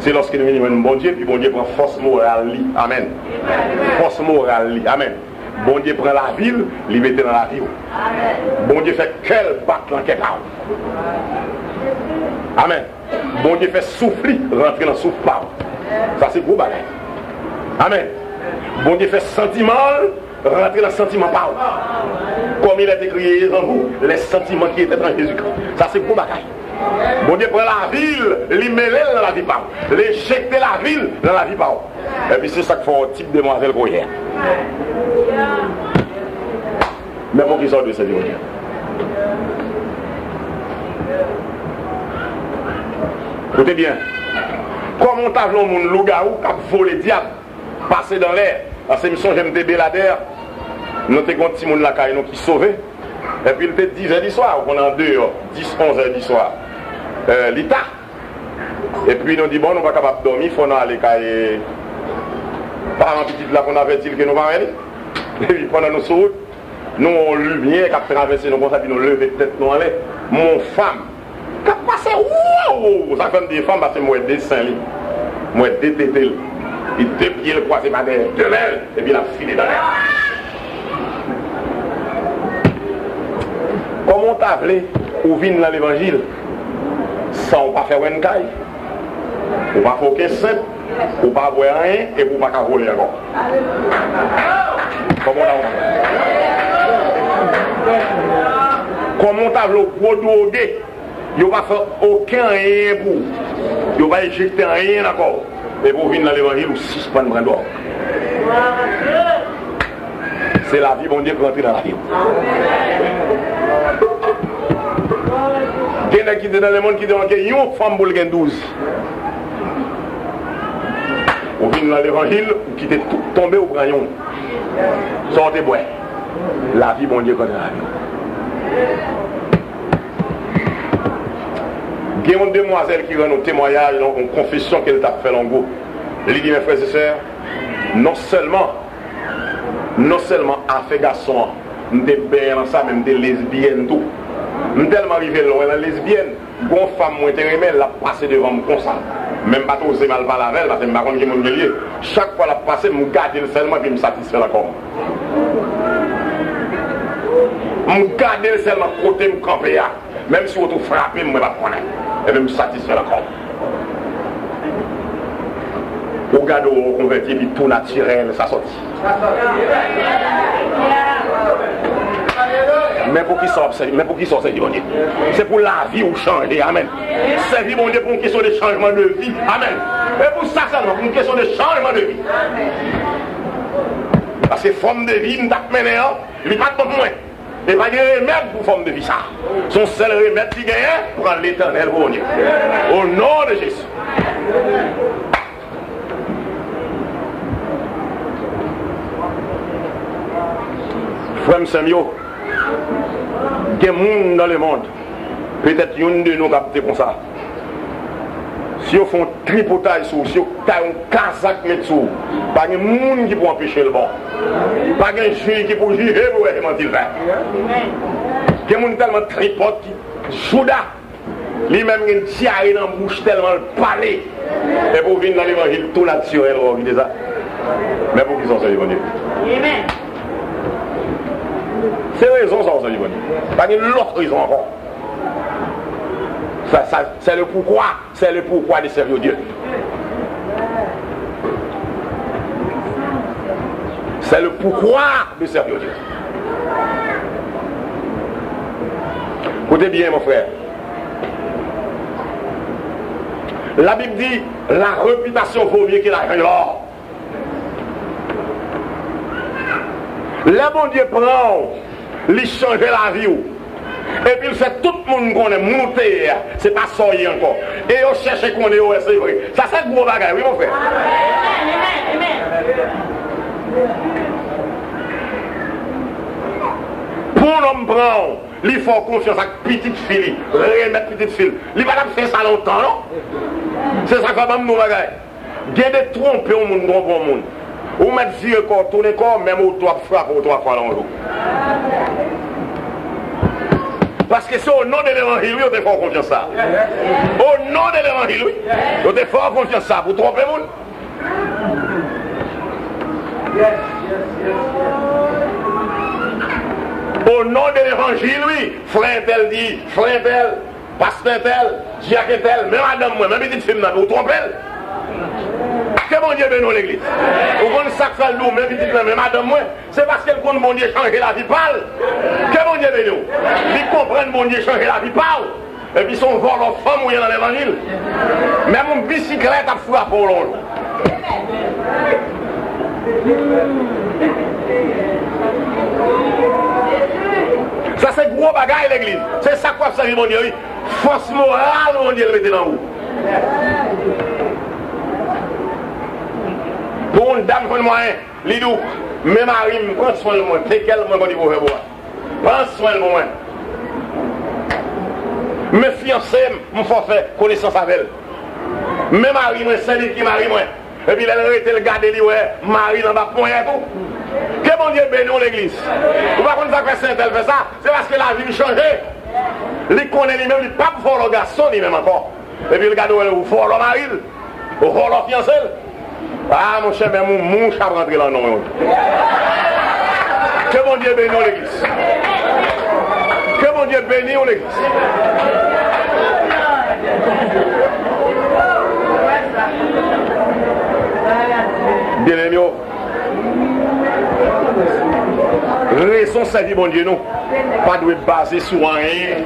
c'est lorsque nous venons bon Dieu, puis bon Dieu prend force morale. Amen. Force morale. Amen. Bon Dieu prend la ville, il met dans la ville. Bon Dieu fait quel batte dans quel pas. Amen. Bon Dieu fait souffler, rentrer dans le souffle pas. Ça c'est gros bagage. Amen. Bon Dieu fait sentiment, rentrer dans le sentiment pas. Comme il a écrit en vous, les sentiments qui étaient en Jésus-Christ. Ça c'est gros bagage. Bon Dieu prend la ville, il met dans la vie pas. L'éjecter la ville dans la vie pas. Et puis c'est ça qu'il faut un type de demoiselle pour hier. Mais pour qui sort de cette vie? Écoutez bien. Comment t'as vu mon loup-garou qui a volé le diable, passé dans l'air? Dans ces missions, j'aime des béladères. Nous avons un petit monde là qui sauvé. Et puis il était 10 h du soir, on est en dehors, 10, 11 h du soir. L'État. Et puis nous dit bon, nous ne sommes pas capables de dormir, il faut aller cailler. Parents petits là qu'on avait dit que nous ne aller. Et puis pendant nos routes, nous on lumière qui a traversé nous comme ça, puis nous lever tête nous aller. Mon femme, Quand passe, wow, ça fait des femmes parce que moi, des seins, moi, des tétés, et deux pieds le croisé par derrière, deux ailes, et puis la filée dans l'air. Comment t'as voulu ou vine dans l'évangile sans pas faire une caille, ou pas faire aucun simple, ou pas boire rien, et pour pas voler encore. Comment t'as voulu produire, il ne va pas faire aucun rien pour, il ne va pas éjecter rien encore, et pour venir dans l'évangile ou suspendre le bras. C'est la vie, mon Dieu, qui rentre dans la vie. Il y en a qui dans le monde qui demandent qu'il y a une femme pour le 12. Ou vient dans l'évangile, ou qui est tombé au braillon. Sortez bois. La vie, mon Dieu, quand la vie. Il y a une demoiselle qui rend un témoignage, une confession qu'elle t'a fait en gros. Elle dit, mes frères et sœurs, non seulement à fait garçon, nous sommes bien dans ça, même des lesbiennes tout. Nous sommes tellement arrivés là, elle est lesbienne, une femme moins terrible, elle a passé devant moi comme ça. Même pas trop c'est mal par la veille, parce que je ne sais pas qui est lié. Chaque fois qu'elle a passé, je garde seulement et je me satisfais encore. Je garde seulement côté me camper, même si vous tout frappez, je ne vais pas connaître. Et je me satisfais encore. Vous regardez au converti, puis tout naturel, ça sortit. Mais pour qui sort, c'est bon Dieu. C'est pour la vie ou changer, amen. C'est vie bon Dieu pour une question de changement de vie, amen. Et pour ça seulement, pour une question de changement de vie. Parce que forme de vie, nous t'as mené, il n'y a pas de moins. Et pas de remède pour forme de vie ça. Son seul remède qui gagne, prendre l'éternel bon Dieu. Au nom de Jésus. Frère Samuel, il y a des gens dans le monde, peut-être une de nous capter comme ça. Si on fait un tripotage sur, si on a un casaque sur, pas de gens qui peut empêcher le bon. Pas de gens qui peut juger pour comment il fait. Il y a des gens tellement tripotent qui souda, lui-même il a diarrhée dans la bouche tellement le palais. Et pour venir dans l'évangile tout naturel, on vit ça. Mais pour qui sont ces l'évangile? C'est raison ça, ça dit bon. Pas une autre raison encore. C'est le pourquoi de servir Dieu. C'est le pourquoi de servir Dieu. Écoutez bien mon frère. La Bible dit la réputation vaut mieux que l'argent de l'or. Le bon Dieu prend, il change la vie. Et puis il fait tout le monde qu'on est monté, c'est pas sorti encore. Et on cherche qu'on est, c'est vrai. Ça c'est un gros bagage, oui mon frère. Pour l'homme prend, il faut confiance à petite fille, remettre petite fille. Il va pas faire ça longtemps, non? C'est ça qu'on va nous bagaille. Il y a des trompes au monde, au monde. Ou mettre vieux corps, tourner corps, même au doigt frappe ou 3 fois dans le jour. Parce que c'est au nom de l'évangile, oui, on te fait confiance ça. Au nom de l'évangile, oui, on te fait confiance ça pour tromper le monde. Au nom de l'évangile, oui, frère tel dit, frère tel, pasteur tel, diacre tel, même madame moi, même petite fille, vous trompez. Que mon Dieu bénisse l'église. Vous comprenez ça que fait l'eau, même petite fille, même madame moi, c'est parce qu'elle compte mon Dieu changer la vie pâle. Que mon Dieu bénisse. Ils comprennent mon Dieu changer la vie pâle. Et puis son vol en femme où il y a dans l'évangile. Même une bicyclette a frappé pour l'eau. Ça c'est gros bagaille l'église. C'est ça quoi ça dit mon Dieu. Force morale mon Dieu le mettez dans vous. Pour une dame comme moi, Lidou, mes maris me prennent soin de moi. C'est quel moment qu'on dit pour faire moi. Prends soin de moi. Mes fiancés me font faire connaissance avec elle. Mes maris, moi, c'est lui qui marie moi. Et puis elle a été le garder, ouais, Marie dans ma pointe et tout. Que mon Dieu bénisse l'église. Vous ne pouvez pas faire ça, elle fait ça, c'est parce que la vie change. Il connaît lui-même, il n'est pas pour le garçon lui-même encore. Et puis il regarde où fort le mari, où fort le fiancé. Ah mon cher, même mon chat rentre là, non. Que mon Dieu bénisse l'église. Que mon Dieu bénisse l'église. Bien aimé, raison servir bon Dieu non, pas de baser sur rien,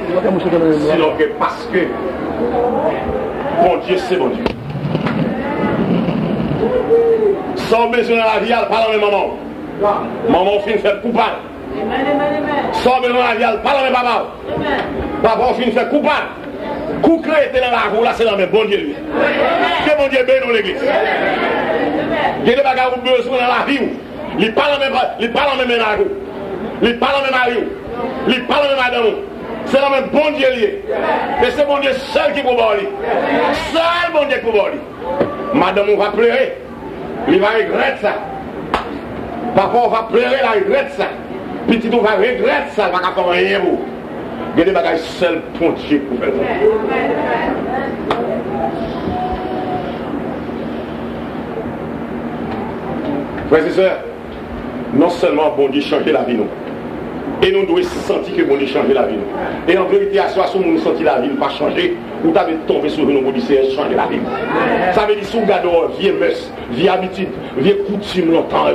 sinon que parce que bon Dieu c'est bon Dieu. Sans besoin dans la vie, elle parle à maman. Maman fin fait coupable. Sans besoin dans la vie, elle parle à papa. Papa fin fait coupable. Coup créé dans la roue, là c'est dans le bon Dieu lui. Que bon Dieu bénisse l'église. Il y a des bagages qui ont besoin dans la vie. Il parle en même ménage. Il parle en même mari. Il parle en même madame. C'est le même bon Dieu lié. Et c'est bon Dieu seul qui peut parler. Seul bon Dieu qui peut parler. Madame, on va pleurer. Il va regretter ça. Papa, on va pleurer, il va regretter ça. Petit, on va regretter ça. Il va faire rien pour. Il y a des bagages seuls bon Dieu pour faire ça. Frères et sœurs, non seulement bon Dieu change la vie, nous. Et nous devons sentir que bon Dieu change la vie. Nous. Et en vérité, à soi, si nous sentons la vie, nous pas changer, nous devons tomber sur nous, bon Dieu, c'est changer la vie. Ça veut dire, si nous gardons vieille mœurs, vieille habitude, vieille coutume longtemps,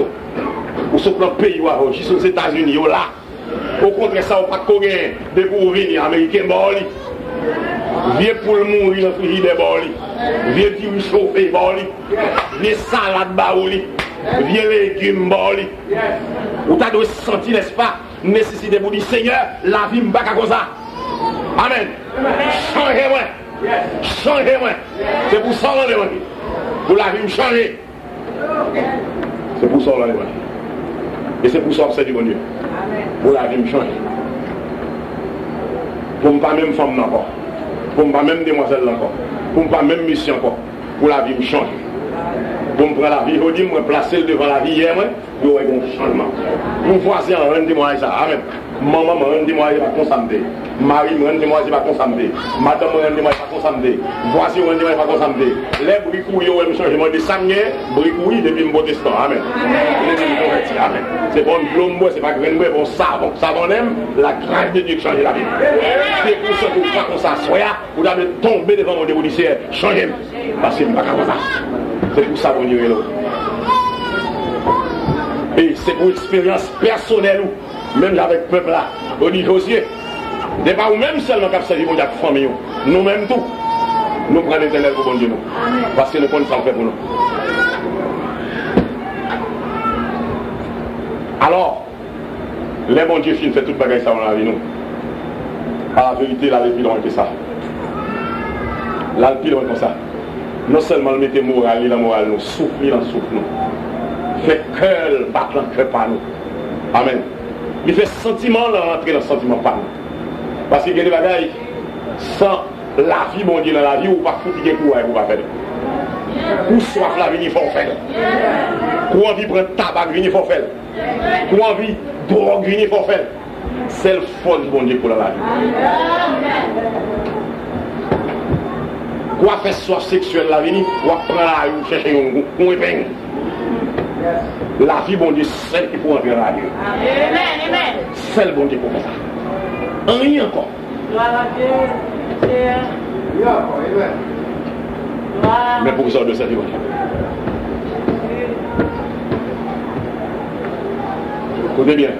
ou sur le pays, ou juste aux États-Unis, là. Au contraire, ça, on pas de Coréen, de pour venir, Américain, Boli. Viens pour le mourir dans le frigidaire, Boli. Viens pour le chauffer, Boli. Viens salade, Boli. Viens légumes, Boli. Ou t'as dû sentir, n'est-ce pas, nécessité pour dire, Seigneur, la vie me bat comme ça. Amen. Changez-moi. Changez-moi. C'est pour ça qu'on est pour la vie me changer. C'est pour ça qu'on est. Et c'est pour ça que c'est du bon Dieu. Pour la vie me changer. Pour ne pas même femme encore. Pour ne pas même demoiselle encore. Pour ne pas même mission encore. Pour la vie me changer. Pour me prendre la vie, je dis, me placer devant la vie hier, il y aura un changement. Mon voisin, rendez-moi ça. Amen. Maman, rendez-moi, il va consommer. Marie, rendez-moi, il va consommer. Madame, rendez-moi, il va consommer. Voisin, rendez-moi, il va consommer. Les bricouilles, il y a un changement de samedi, bricouilles depuis le protestant. Amen. Amen. C'est bon l'homme, c'est pas grain de bon savon. Savon aime, la grâce de Dieu qui change la vie. C'est pour ça que vous pas comme ça, soyez, vous devez tomber devant mon dévolutionnaire. Changez. Parce que je ne pas comme ça. C'est pour ça qu'on y est là. Et c'est pour expérience personnelle, même avec le peuple là. On dit Josué, ce n'est pas nous-mêmes seulement qui avons servi mon famille. Nous-mêmes tout. Nous prenons l'éternel pour bon Dieu. Parce que nous connaissons ça fait pour nous. Alors, les bons dieux filent fait toute bagaille ça dans la vie nous. À la vérité, là, les pilons étaient ça. Là, le pilon est comme ça. Non seulement le mettre moral, la morale nous, souffle, il en souffle nous. Fait cœur, battre le cœur par nous. Amen. Il fait sentiment, là, rentrer dans le sentiment par nous. Parce qu'il y a des bagailles, sans la vie, mon Dieu, dans la vie, ou pas fatigué pour vous pas faire. Ou soif, la vie, il faut faire. Ou envie de prendre tabac, il faut faire. Ou envie de drogue, il faut faire. C'est le fond du bon Dieu pour la vie. Quoi faire soif sexuelle la vie, ou prendre la rue, chercher un épingle. La vie, bon Dieu, c'est celle qui peut entrer dans la vie. Amen. C'est le bon Dieu pour faire ça. Rien encore. Mais pour ça, de cette vie, écoutez bien.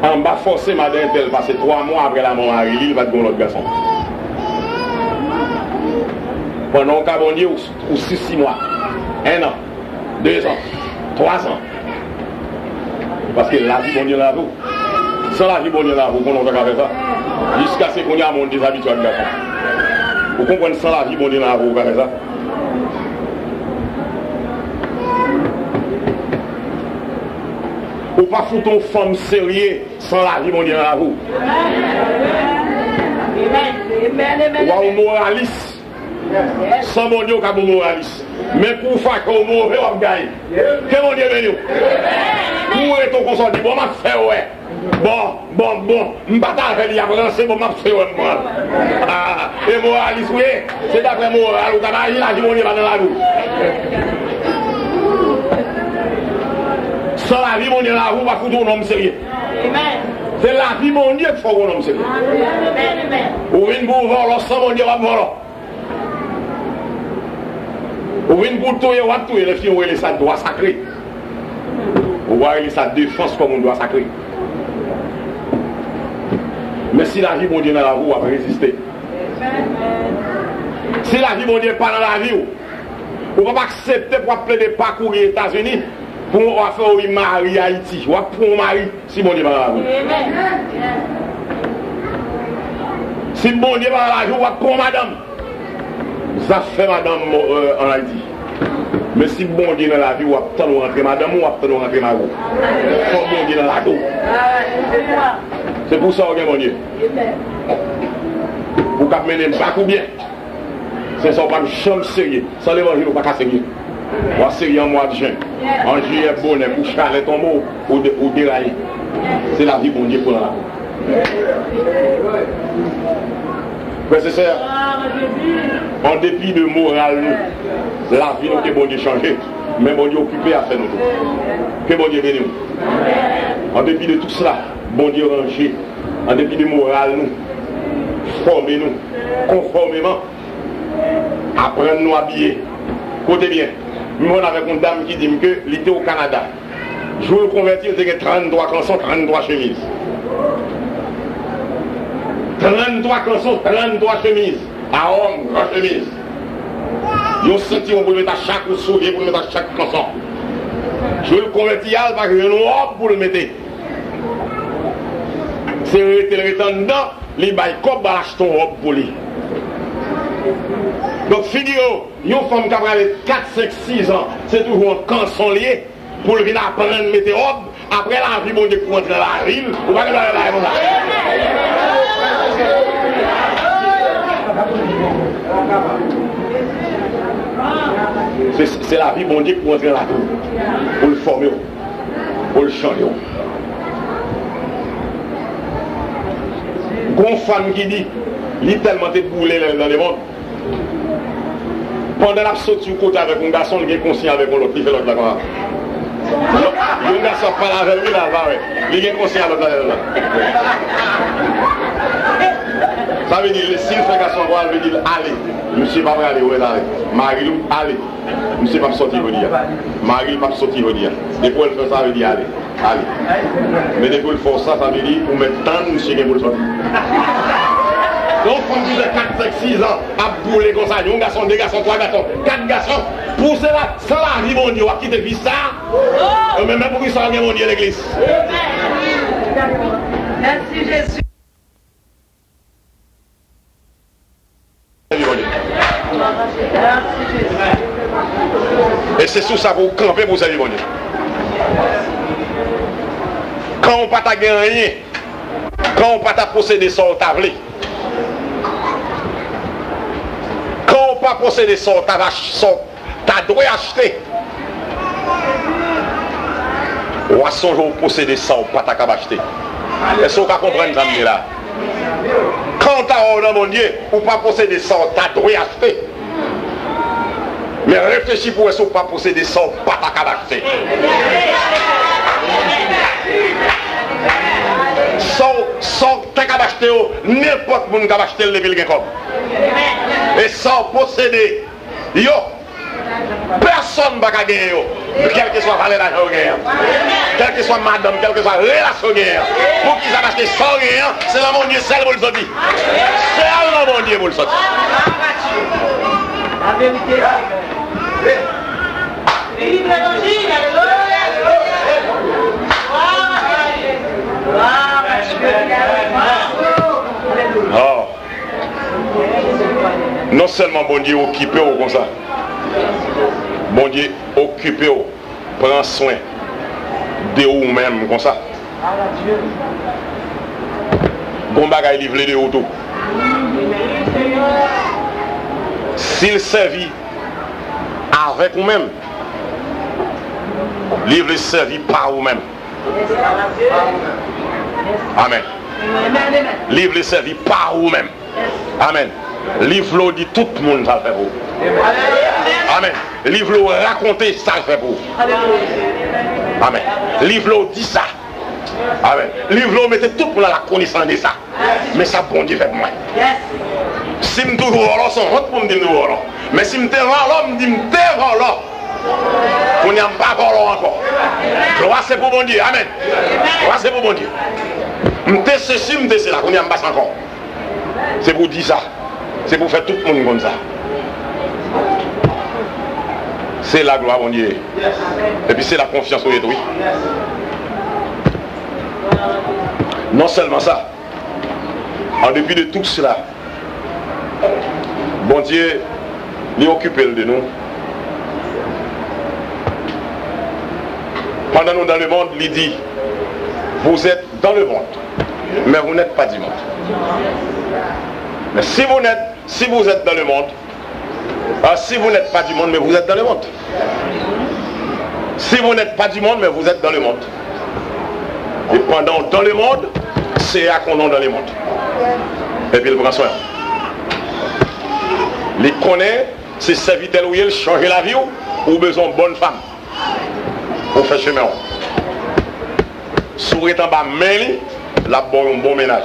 En bas, forcé, madame, elle passe 3 mois après la mort à il va te l'autre garçon. Pendant qu'à bon Dieu, ou 6 mois, 1 an, 2 ans, 3 ans. Parce que la vie, bon Dieu, là, vous. Sans la vie, bon Dieu, là, vous, on va faire ça. Jusqu'à ce qu'on y a mon déshabitué de garçon. Vous comprenez, sans la vie, bon Dieu, là, vous, faire ça. Ou pas foutre une femme sérieuse sans la vie, mon Dieu, là, vous. Ou un moraliste. Sans mon Dieu, comme moraliste. Mais pour faire qu'on mauvais, on gagne. Que mon Dieu bénisse. Pour être ton consort, bon, m'a fait, ouais. Bon, m'bata avec lui, après, c'est bon, m'a fait, ouais, moi. Ah, et moraliste, oui, c'est d'après moral, ou t'as il a dit, mon Dieu, va dans la roue. Sans la vie, mon Dieu, la roue, va foutre un homme sérieux. C'est la vie, mon Dieu, qu'il faut un homme sérieux. Ou une pour voler, sans mon Dieu, va voler. Ou une pour tout, va tout, les filles, les ça doit sacré. Ou voir sa défense comme on doit sacré. Mais si la vie, mon Dieu, dans la roue, va résister. Si la vie, mon Dieu, pas dans la vie, on ne va pas accepter pour appeler des parcours aux États-Unis pour faire un mari à Haïti. On va prendre un mari si mon Dieu va dans la roue. Si mon Dieu va dans la roue, on va prendre madame. Ça fait madame en Haïti. Mais si bon Dieu dans la vie, on va attendre rentrer madame ou on va attendre rentrer ma roue. Faut bon Dieu dans la roue. C'est pour ça que mon Dieu. Vous pouvez mener un bac ou bien. C'est ça, on va chambre sérieux. Sans l'évangile, on ne va pas sérieux. On va sérieux en mois de juin. En juillet, bonnet, pour chaler tombeau ou dérailler. C'est la vie, bon Dieu, pour la roue. Frères et sœurs, en dépit de morale, la vie nous est bon Dieu changer, mais bon Dieu occupé à faire nous tout. Que bon Dieu bénisse nous. En dépit de tout cela, bon Dieu ranger, en dépit de morale nous, former nous, conformément, apprendre nous à habiller. Côté bien, nous avec une dame qui dit que l'été au Canada, je veux le convertir, c'est 33 cançons, 33 chemises. 33 cançons, 33 chemises. À homme, grand chemise. Ils ont senti qu'on peut mettre à chaque soulier, pour mettre à chaque canson. Je le convertis parce que je noir pour le mettre. C'est le dedans, les bails comme acheter une robe pour lui. Donc, figurez-vous, une femme qui a 4, 5, 6 ans, c'est toujours un canson lié pour le venir apprendre à mettre robe. Après la vie, bon Dieu, pour entrer dans la ville, on va aller dans la ville. C'est la vie, bon Dieu, pour entrer dans la ville, pour le former, pour le changer. Une femme qui dit, il est tellement déboulé dans le monde. Pendant la sortie du côté avec un garçon, il est conscient avec un autre, il fait l'autre là. Le garçon parle avec lui là, il est conscient avec l'autre là. Ça veut dire, si le frère garçon voit, il veut dire, allez, monsieur pas aller, où est allez. Marie, allez, monsieur pas sortir, il dire. Marie pas sortir, il dire. Depuis elle fait ça, il veut dire, allez, allez. Mais depuis elle fait ça, ça veut dire, pour mettre tant de monsieur qui pour sortir. Donc, quand vous avez 4, 5, 6 ans, à bouler comme ça, un garçon, 2 garçons, 3 garçons, 4 garçons, pour cela, sans la vie, mon Dieu, on va quitter vie ça, même pour qu'ils soient mon Dieu, l'église. Merci Jésus. Et c'est sous ça pour camper pour servir mon Dieu. Quand on ne peut pas gagner, quand on ne peut pas posséder son tablé, quand on ne peut pas posséder son t'as droit acheter. On a son jour posséder ça, on ne peut pas acheter. Est-ce qu'on peut comprendre ça là? Quand tu as mon Dieu, ou pas posséder ça, tu as droit acheter. Mais réfléchis pour ce qu'on pas posséder ça, pas ta acheter. Sans ta acheter, n'importe qui peut acheter le level comme. Et sans posséder, yo, personne ne va gagner, quel que soit la valeur d'argent, quel que soit madame, quel que soit la relation, pour qu'ils aient acheté sans rien, c'est là mon Dieu, c'est là pour le sortir. C'est là mon Dieu pour le sortir. La vérité, vive l'évangile, oh. Non seulement bon Dieu occupé comme ça, bon Dieu occupé, prend soin de vous-même comme ça. Bon bagay livré de vous tout. S'il servit avec vous-même, livre servi par vous-même. Amen. Livre le servi par vous-même. Amen. Livre dit tout le monde ça le fait pour vous. Amen. Livre raconter ça le fait pour vous. Amen. Livre dit ça. Amen. Livre mettez tout pour la connaissance de ça. Mais ça bon Dieu fait pour moi. Si je suis toujours là, c'est honte pour me dire là. Mais si je suis là, je me dis là. On n'y a pas encore. Gloire c'est pour bon Dieu. Amen. Gloire c'est pour bon Dieu. Je suis ceci, je suis là. On n'y a pas encore. C'est pour dire ça. C'est pour faire tout le monde comme ça. C'est la gloire, mon Dieu. Et puis c'est la confiance au détruit. Non seulement ça, en dépit de tout cela, bon Dieu, il est occupé de nous. Pendant nous dans le monde, il dit, vous êtes dans le monde, mais vous n'êtes pas du monde. Mais si vous êtes dans le monde, si vous n'êtes pas du monde, mais vous êtes dans le monde. Si vous n'êtes pas du monde, mais vous êtes dans le monde. Et pendant dans le monde, c'est à qu'on est dans le monde. Et puis il prend soin. Il connaît, c'est serviteur où il change la vie ou besoin de bonne femme pour faire chemin. Sourire en bas, mais la un bon ménage.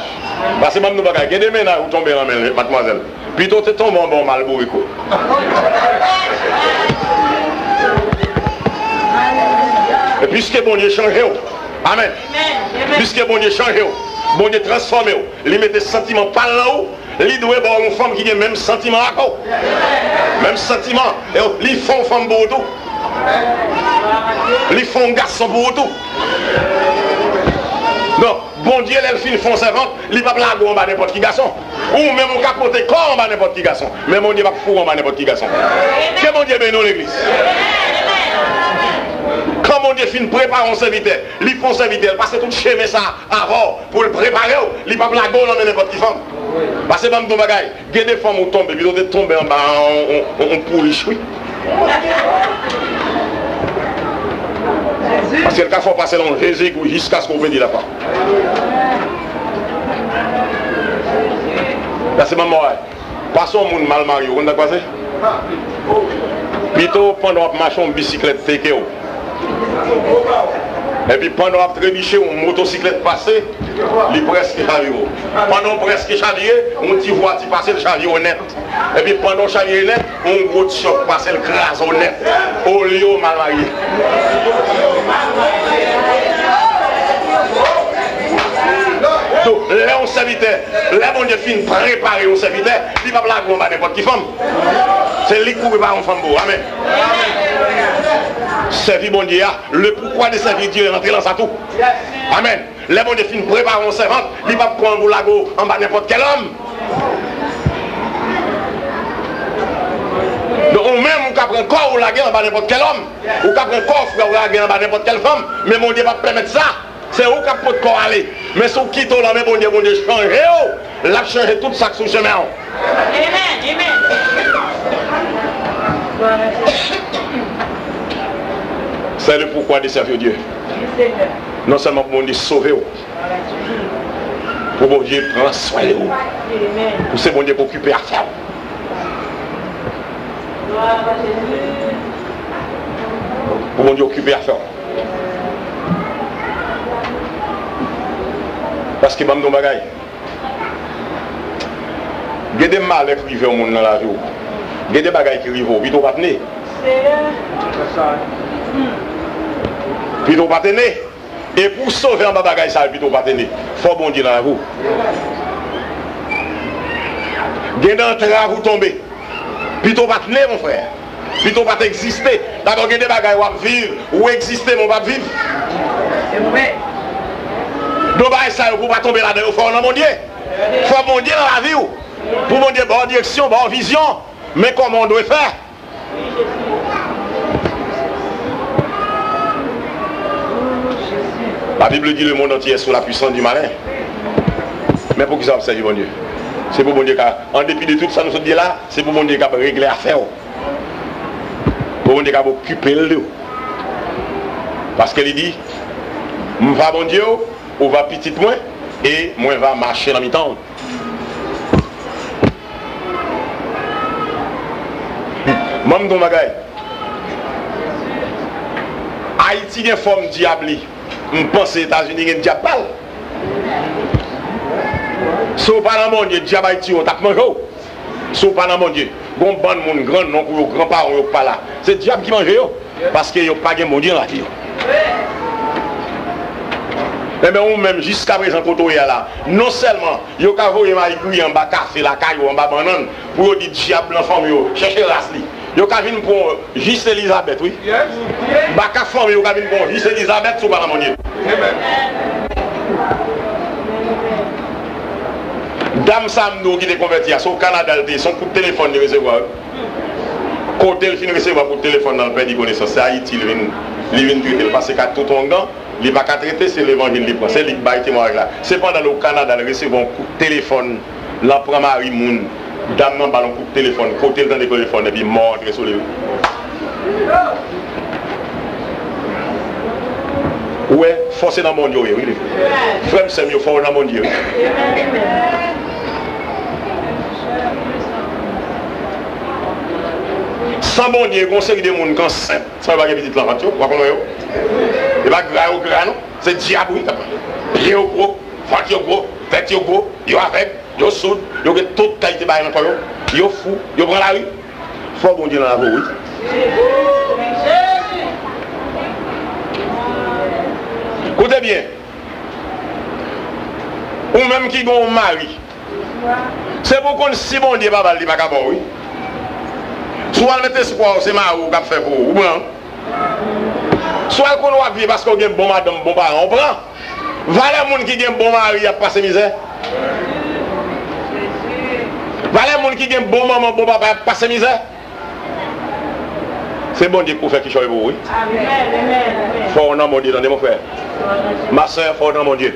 Parce que même nous, il y a des ménages où tomber en main, mademoiselle. Plutôt tu tombes en bon malbourico. Et puisque bon Dieu change, amen. Puisque bon Dieu change, bon Dieu transforme, il met des sentiments par là-haut, il doit avoir une femme qui a le même sentiment à quoi. Même sentiment, ils font femme pour tout. Ils font garçon pour tout. Non, bon Dieu, les filles font servante, ils ne peuvent pas blaguer en bas n'importe qui garçon. Ou même on capote corps en bas n'importe qui garçon. Mais mon Dieu va fou en bas n'importe qui garçon. Que mon Dieu bénisse l'église. Quand mon Dieu finit préparer un serviteur, ils font serviteur, parce que tout chemin ça avant pour le préparer, ils ne peuvent pas blaguer dans n'importe qui femme. Parce que même ton bagage, il y a des femmes qui tombent, puis d'autres tombent en bas, on pouliche, oui. Parce que le cas faut passer dans le Jésus jusqu'à ce qu'on veut dire là-bas. Là c'est maman. Passons au monde mal marié, vous avez passé? Plutôt pendant qu'on marche en bicyclette TKO. Et puis pendant qu'on trébuché une motocyclette passée, il est presque chariot. Pendant presque chariot, on t'y voit passer le chariot net. Et puis pendant le chariot net, on gros choc passer le crase au net. Au lieu mal marié. Donc, là on serviteur, là mon Dieu finit préparer un serviteur, il ne va pas blaguer n'importe qui femme. C'est lui qui prépare une femme pour. Amen. Servir mon Dieu, le pourquoi de servir Dieu est rentré dans sa tout. Amen. Là mon Dieu finit préparer une servante, il ne va pas prendre un lago en bas n'importe quel homme. Donc on même on peut prendre corps ou laguer en bas n'importe quel homme, ou peut prendre corps ou laguer en bas n'importe quelle femme, mais mon Dieu va permettre ça. C'est où qu'on peut corps aller. Mais si on quitte là, mais bon Dieu change, l'a changé tout ça sur le chemin. Amen, amen. C'est le pourquoi de servir Dieu. Non seulement pour mon Dieu sauver, pour mon Dieu prendre soin de vous. Pour c'est mon Dieu pour occuper à faire. Pour mon Dieu occuper à faire. Parce que même nos bagailles, il y a des malheurs qui arrivent au monde dans la vie. Il y a des bagailles qui arrivent au puis pas tenir. Puis pas tenir. Et pour sauver un bagaille ça, puis pas tenir. Il faut bon Dieu dans la vie. Il y a des entraves vous tomber. Puis pas tenir mon frère. Puis pas exister. D'abord il y a des bagailles où vivre, ou exister, mon pas vivre. Donc, ça pour pas tomber là-dedans, il faut mon Dieu. Il faut mon Dieu dans la vie. Pour mon Dieu, bonne direction, bonne vision. Mais comment on doit faire? La Bible dit le monde entier est sous la puissance du malin. Mais pour qui ça observe mon Dieu? C'est pour mon Dieu en dépit de tout ça, nous sommes dit là, c'est pour mon Dieu qui a réglé l'affaire. Pour mon Dieu qui a occupé le dos. Parce qu'elle dit, Je vais bon Dieu, ou va petit moins, et moi va marcher dans mi-temps. Même dans ma Haïti a une forme diabli. Je pense que les États-Unis ont un diable. Si vous parlez de mon Dieu, diable Haïti, on tape mangé. Si vous parlez de mon Dieu, bon bon monde grand non pour vos grands-parents pas là. C'est le diable qui mange parce qu'il n'y a pas de mon Dieu là. Eh bien, ou même jusqu'à présent, quand on est là, non seulement, il y a qu'à écrire en bas café, la caille ou en bas banane, pour dire diable l'enfant, chercher race. Il y a qu'à venir pour juste Elisabeth, oui. Bah, qu'à forme, il y a qu'à venir pour juste Elisabeth, sous par mon Dieu. Dame Samno qui est converti à son Canada, son coup de téléphone de recevoir. Côté le fin recevoir pour téléphone dans le pays de connaissance, c'est Haïti, il vient traiter parce que tout ton gant, il ne va pas traiter, c'est l'évangile libre. C'est lui qui va témoigner là. C'est pendant le Canada, il recevait un coup de téléphone, l'empereur Marie Moun, dame n'a pas un coup de téléphone, côté dans le téléphone et puis mort sur le. Ouais, forcé dans mon Dieu, oui. Frère, c'est mieux, fort dans mon Dieu. Sans bon Dieu, conseil des gens qui sont saints, sans pas de petite l'enfant, tu vois, et pas gras au gras, non? C'est diable, oui, pied au gros, voiture au gros, tête au gros, yo avec, yo soude, yo get toute qualité de encore, yo fou, yo prend la rue. Faut bon Dieu dans la voie, oui. Écoutez bien, ou même qui ont un mari, c'est pour qu'on si bon Dieu pas le pas bon, oui. Soit le mettre espoir, c'est ma ou cap fait pour ou bien. Soit qu'on va vivre parce qu'on a un bon madame, bon parent, on prend. Valez moun qui a un bon mari à passer misère. Valez moun qui a un bon maman, bon papa à passer misère. C'est bon Dieu pour faire qui choisit pour oui. Amen. Fort dans mon Dieu, attendez mon frère. Ma soeur, fort dans mon Dieu.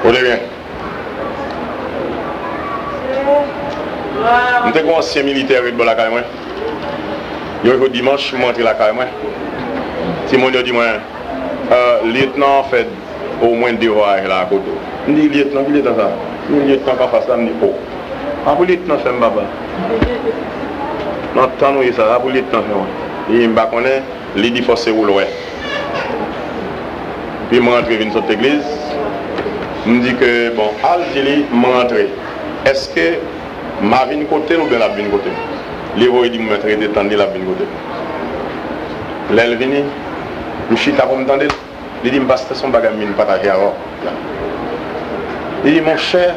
Vous voulez bien? Je suis un ancien militaire de la caille. Le dimanche, je suis monté la caille. Si mon Dieu dit, lieutenant fait au moins 2 heures là à côté. Je dis, lieutenant, il est dans ça. Le lieutenant pas face là, je dis, oh. Ah, pour lieutenant, c'est un baba. Non, tant nous, ça, pour lieutenant, c'est moi. Il me connaît, il dit, forcé ou l'ouest. Puis, je rentre dans cette église. Je me dis que, bon, Al-Dili, je rentre. Est-ce que ma vie côté ou bien la vie côté? Les voix dit me traiter d'étendre la vie côté. L'aile vini, je suis à comme tendre. Il dit me passe son bagage mine partager avant. Il dit mon cher,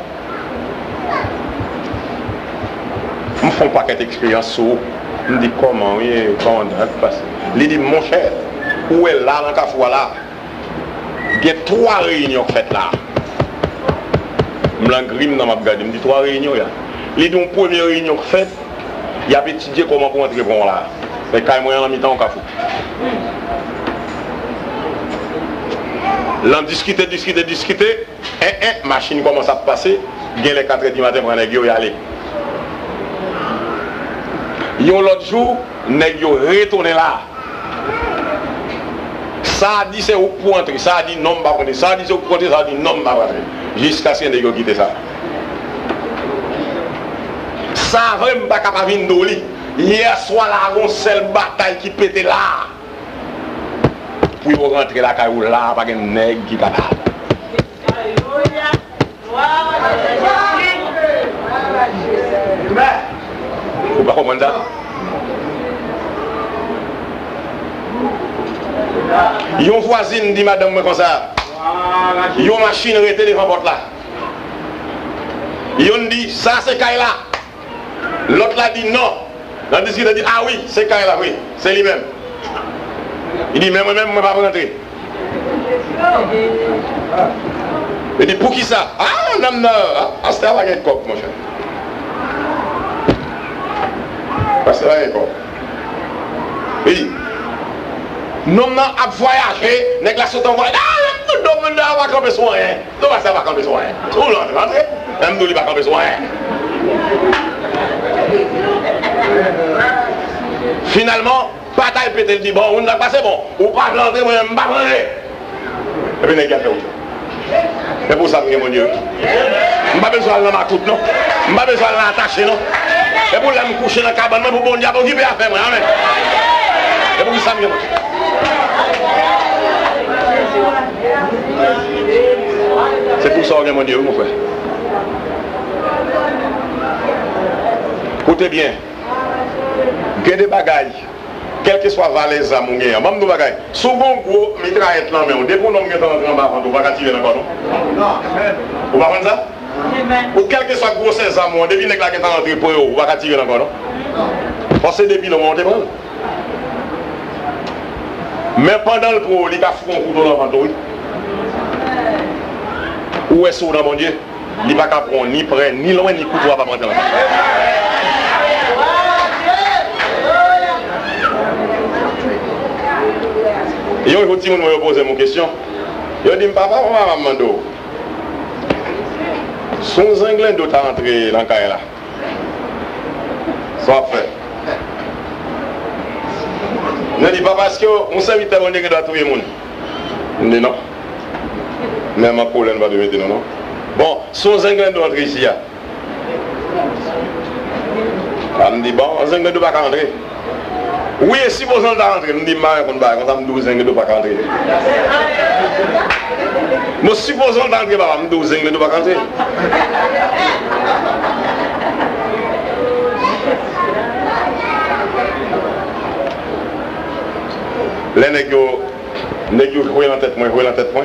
me font pas quelque expérience sur. Je me dis comment comment ça passe. Il dit mon cher, où est là dans Kafou là? Il y a 3 réunions faites là. Je me dans ma bagage, je me dis 3 réunions là. Les 2 premières réunions faites, il y a étudié comment pour entrer bon là. C'est quand même en mi-temps au Kafou. L'on discuter, machine commence à passer, il y a les 4 h du matin pour aller y aller. L'autre jour, nèg yo retourné là. Ça dit c'est où pour entrer, ça dit non pas rentrer, ça dit c'est où pour entrer, ça dit non pas rentrer. Jusqu'à ce que nèg yo quitte ça. Ça vraiment pas capable venir d'oli. Hier soir là, on seule bataille qui pétait là. Puis vous rentrer là, car là, pas de nègre qui capable. Alléluia. Vous pas comprendre ça? Yon voisine dit madame comme ça. Yon machine arrêtée devant porte là. Yon dit ça c'est Kaila. L'autre là dit non. L'autre dit ah oui c'est Kaila, oui c'est lui-même. Il dit mais moi-même je ne vais pas rentrer. Il dit pour qui ça? Ah non non. Ah c'est la baguette cop mon cher. C'est la baguette cop. Oui. Non, non, à voyager, n'est-ce pas sauter en voyage? Ah, non, non, va camper soin. Non, ça va camper soin. Tout le monde va rentrer. Même nous, il va camper soin. Finalement, Bataille pété, dit bon, on a passé bon. Ou pas rentrer, moi, je ne vais pas rentrer. Et puis, il a fait autre. C'est pour ça que mon Dieu. Je n'ai pas besoin de ma croûte, non. Je n'ai pas besoin de l'attacher, non. Et pour me coucher dans la cabane, pour bon Dieu, pour occuper à faire, moi. Amen. Et pour ça, mon Dieu. C'est pour ça que mon Dieu, mon frère. Écoutez bien. Il y a des bagailles. Quel que soit valais à mon gars, même nos bagailles. Souvent, gros, mitraillette là, mais on dépend de nous en bas, on va tirer encore, non? Non. Vous va prendre ça? Ou quel que soit gros 16 ans, on devine que la qui est entrée pour eux, on va tirer encore, non? Parce que depuis le moment, on te prend. Mais pendant le pro, il y a un couteau dans le ventre, oui. Où est-ce que mon Dieu? Il n'y a pas qu'à prendre ni près, ni loin, ni couteau à pas prendre dans le ventre. Et il faut me poser mon question. Il dit, papa, on va m'amener. Son anglais doit rentrer dans le cas là. Ça fait. Il dit, papa, est-ce qu'on s'invite à mon Dieu qui doit trouver le monde? Il dit non. Même ma colonne va devenir non. Bon, son anglais doit rentrer ici. Il me dit, bon, son anglais doit pas rentrer. Oui, et si vous êtes rentré, nous disons qu'on va rentrer, nous disons qu'on ne va pas rentrer. Mais si vous êtes rentré, nous disons qu'on ne va pas rentrer. Les nègres jouent dans la tête, moi, jouent dans la tête, moi.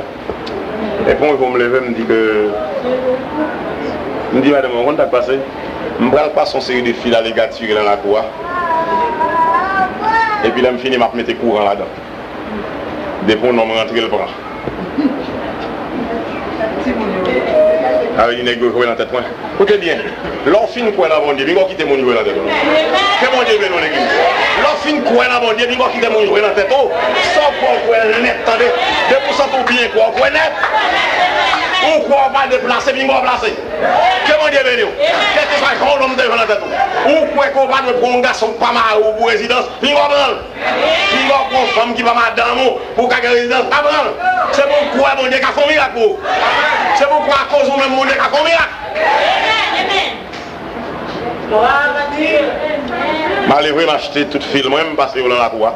Et quand ils vont me lever, me dit que. Me dit, madame, on va passer. Je ne vais pas son série de fils à l'égature dans la cour. Et puis là, je finis, je mettre courant là-dedans. Depuis on me rentre le bras. Avec une nègre jouée dans la tête. Écoutez bien, l'on finit quoi dans mon Dieu, il va quitter mon jouet dans la tête. Que mon Dieu veut dans l'église. L'on finit quoi dans mon Dieu, il va quitter mon jouet dans la tête. Oh, sans quoi net, attendez. 2% pour bien quoi net. Ou quoi on va déplacer, puis on va placer. Que mon Dieu veut. Qu'est-ce que ça fait l'homme devant la tête? Ou quoi qu'on va prendre un garçon pas mal ou pour résidence, puis on va prendre. Puis on va prendre une femme qui va madame pour qu'elle résidence, pas prendre. C'est pourquoi mon Dieu a fait un miracle. C'est pourquoi à cause de même mon Dieu a fait un miracle. Je vais m'acheter tout film, je vais me passer dans la cour.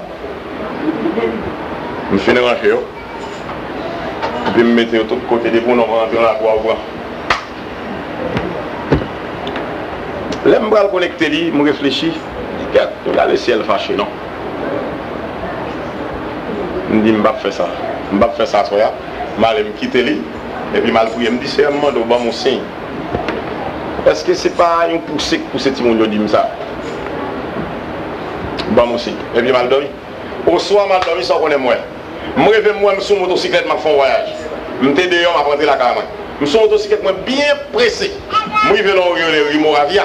Je finis ranger. Et puis je me mettre de tous côtés des pour nous rentrer dans la cour. Là, je vais connecter, je réfléchis. Je regarde le ciel fâché, non? Je me dis, je ne vais pas faire ça. Je ne vais pas faire ça, je vais me quitter. Et puis je me dis, c'est un moment de mon signe. Est-ce que ce n'est pas une poussée pour ce petit monde qui dit ça? Bon, moi aussi. Et puis je dormi. Au soir, je dormi sans qu'on ait moi. Je réveille moi, je suis sur motocyclette, je fais un voyage. Je suis dehors, je prends la caméra. Je suis sur motocyclette, je suis bien pressé. Je vais dans le Moravia.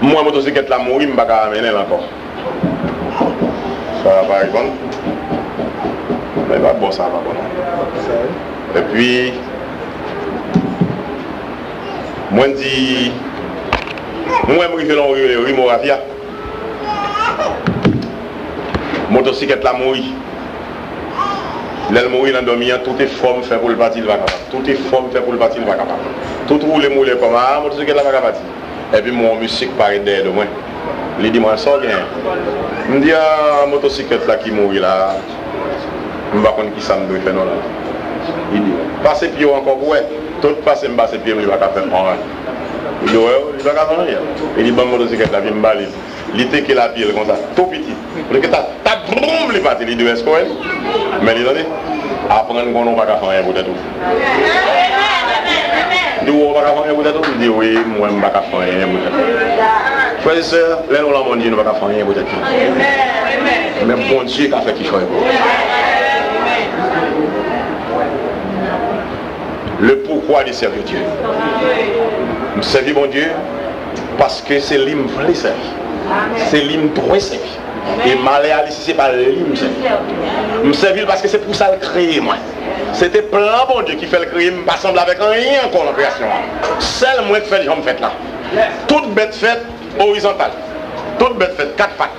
Moi, motocyclette, là, je ne vais pas amener encore. Ça va pas répondre. Mais bon, ça va bon. Et puis, moi, je dis, moi, je vais dans le Moravia. Motocyclette là mourir. L'elle mourir dans le tout est forme fait pour le parti, il va capable. Tout est forme fait pour le parti, il va capable. Tout roule mouler comme ça, motocyclette là va capable. Et puis mon musique paraît derrière de moi. Il dit moi ça bien. Je me dis à motocyclette là qui mourit là. Je ne sais pas qui ça me doit faire non là. Il dit passez pied encore ouais. Tout passer me passer pied il va faire rien. Il dit ouais, il va faire rien. Il dit bon motocyclette là il me balise. Il était que la pile comme ça, tout petit. Il dit ta boum les pattes, il dit est-ce que mais il dit apprendre qu'on ne va pas faire rien pour tout. Il dit on va pas faire rien pour tout. Il dit oui, moi je ne vais pas faire rien pour tout. Frères et sœurs, là on l'a dit, on ne va pas faire rien pour tout. Mais bon Dieu qui a fait qu'il faut. Le pourquoi de servir Dieu. Nous servir mon Dieu parce que c'est lui qui me servir. C'est lui qui me doit servir. Et Maléa ici, c'est pas lui qui me servir. Je me servir parce que c'est pour ça le créer moi. C'était plein bon Dieu qui fait le créer, je ne pas semble avec rien encore en création. Seul moi qui fait le fait là. Toute bête faite horizontale. Toute bête faite 4 pattes.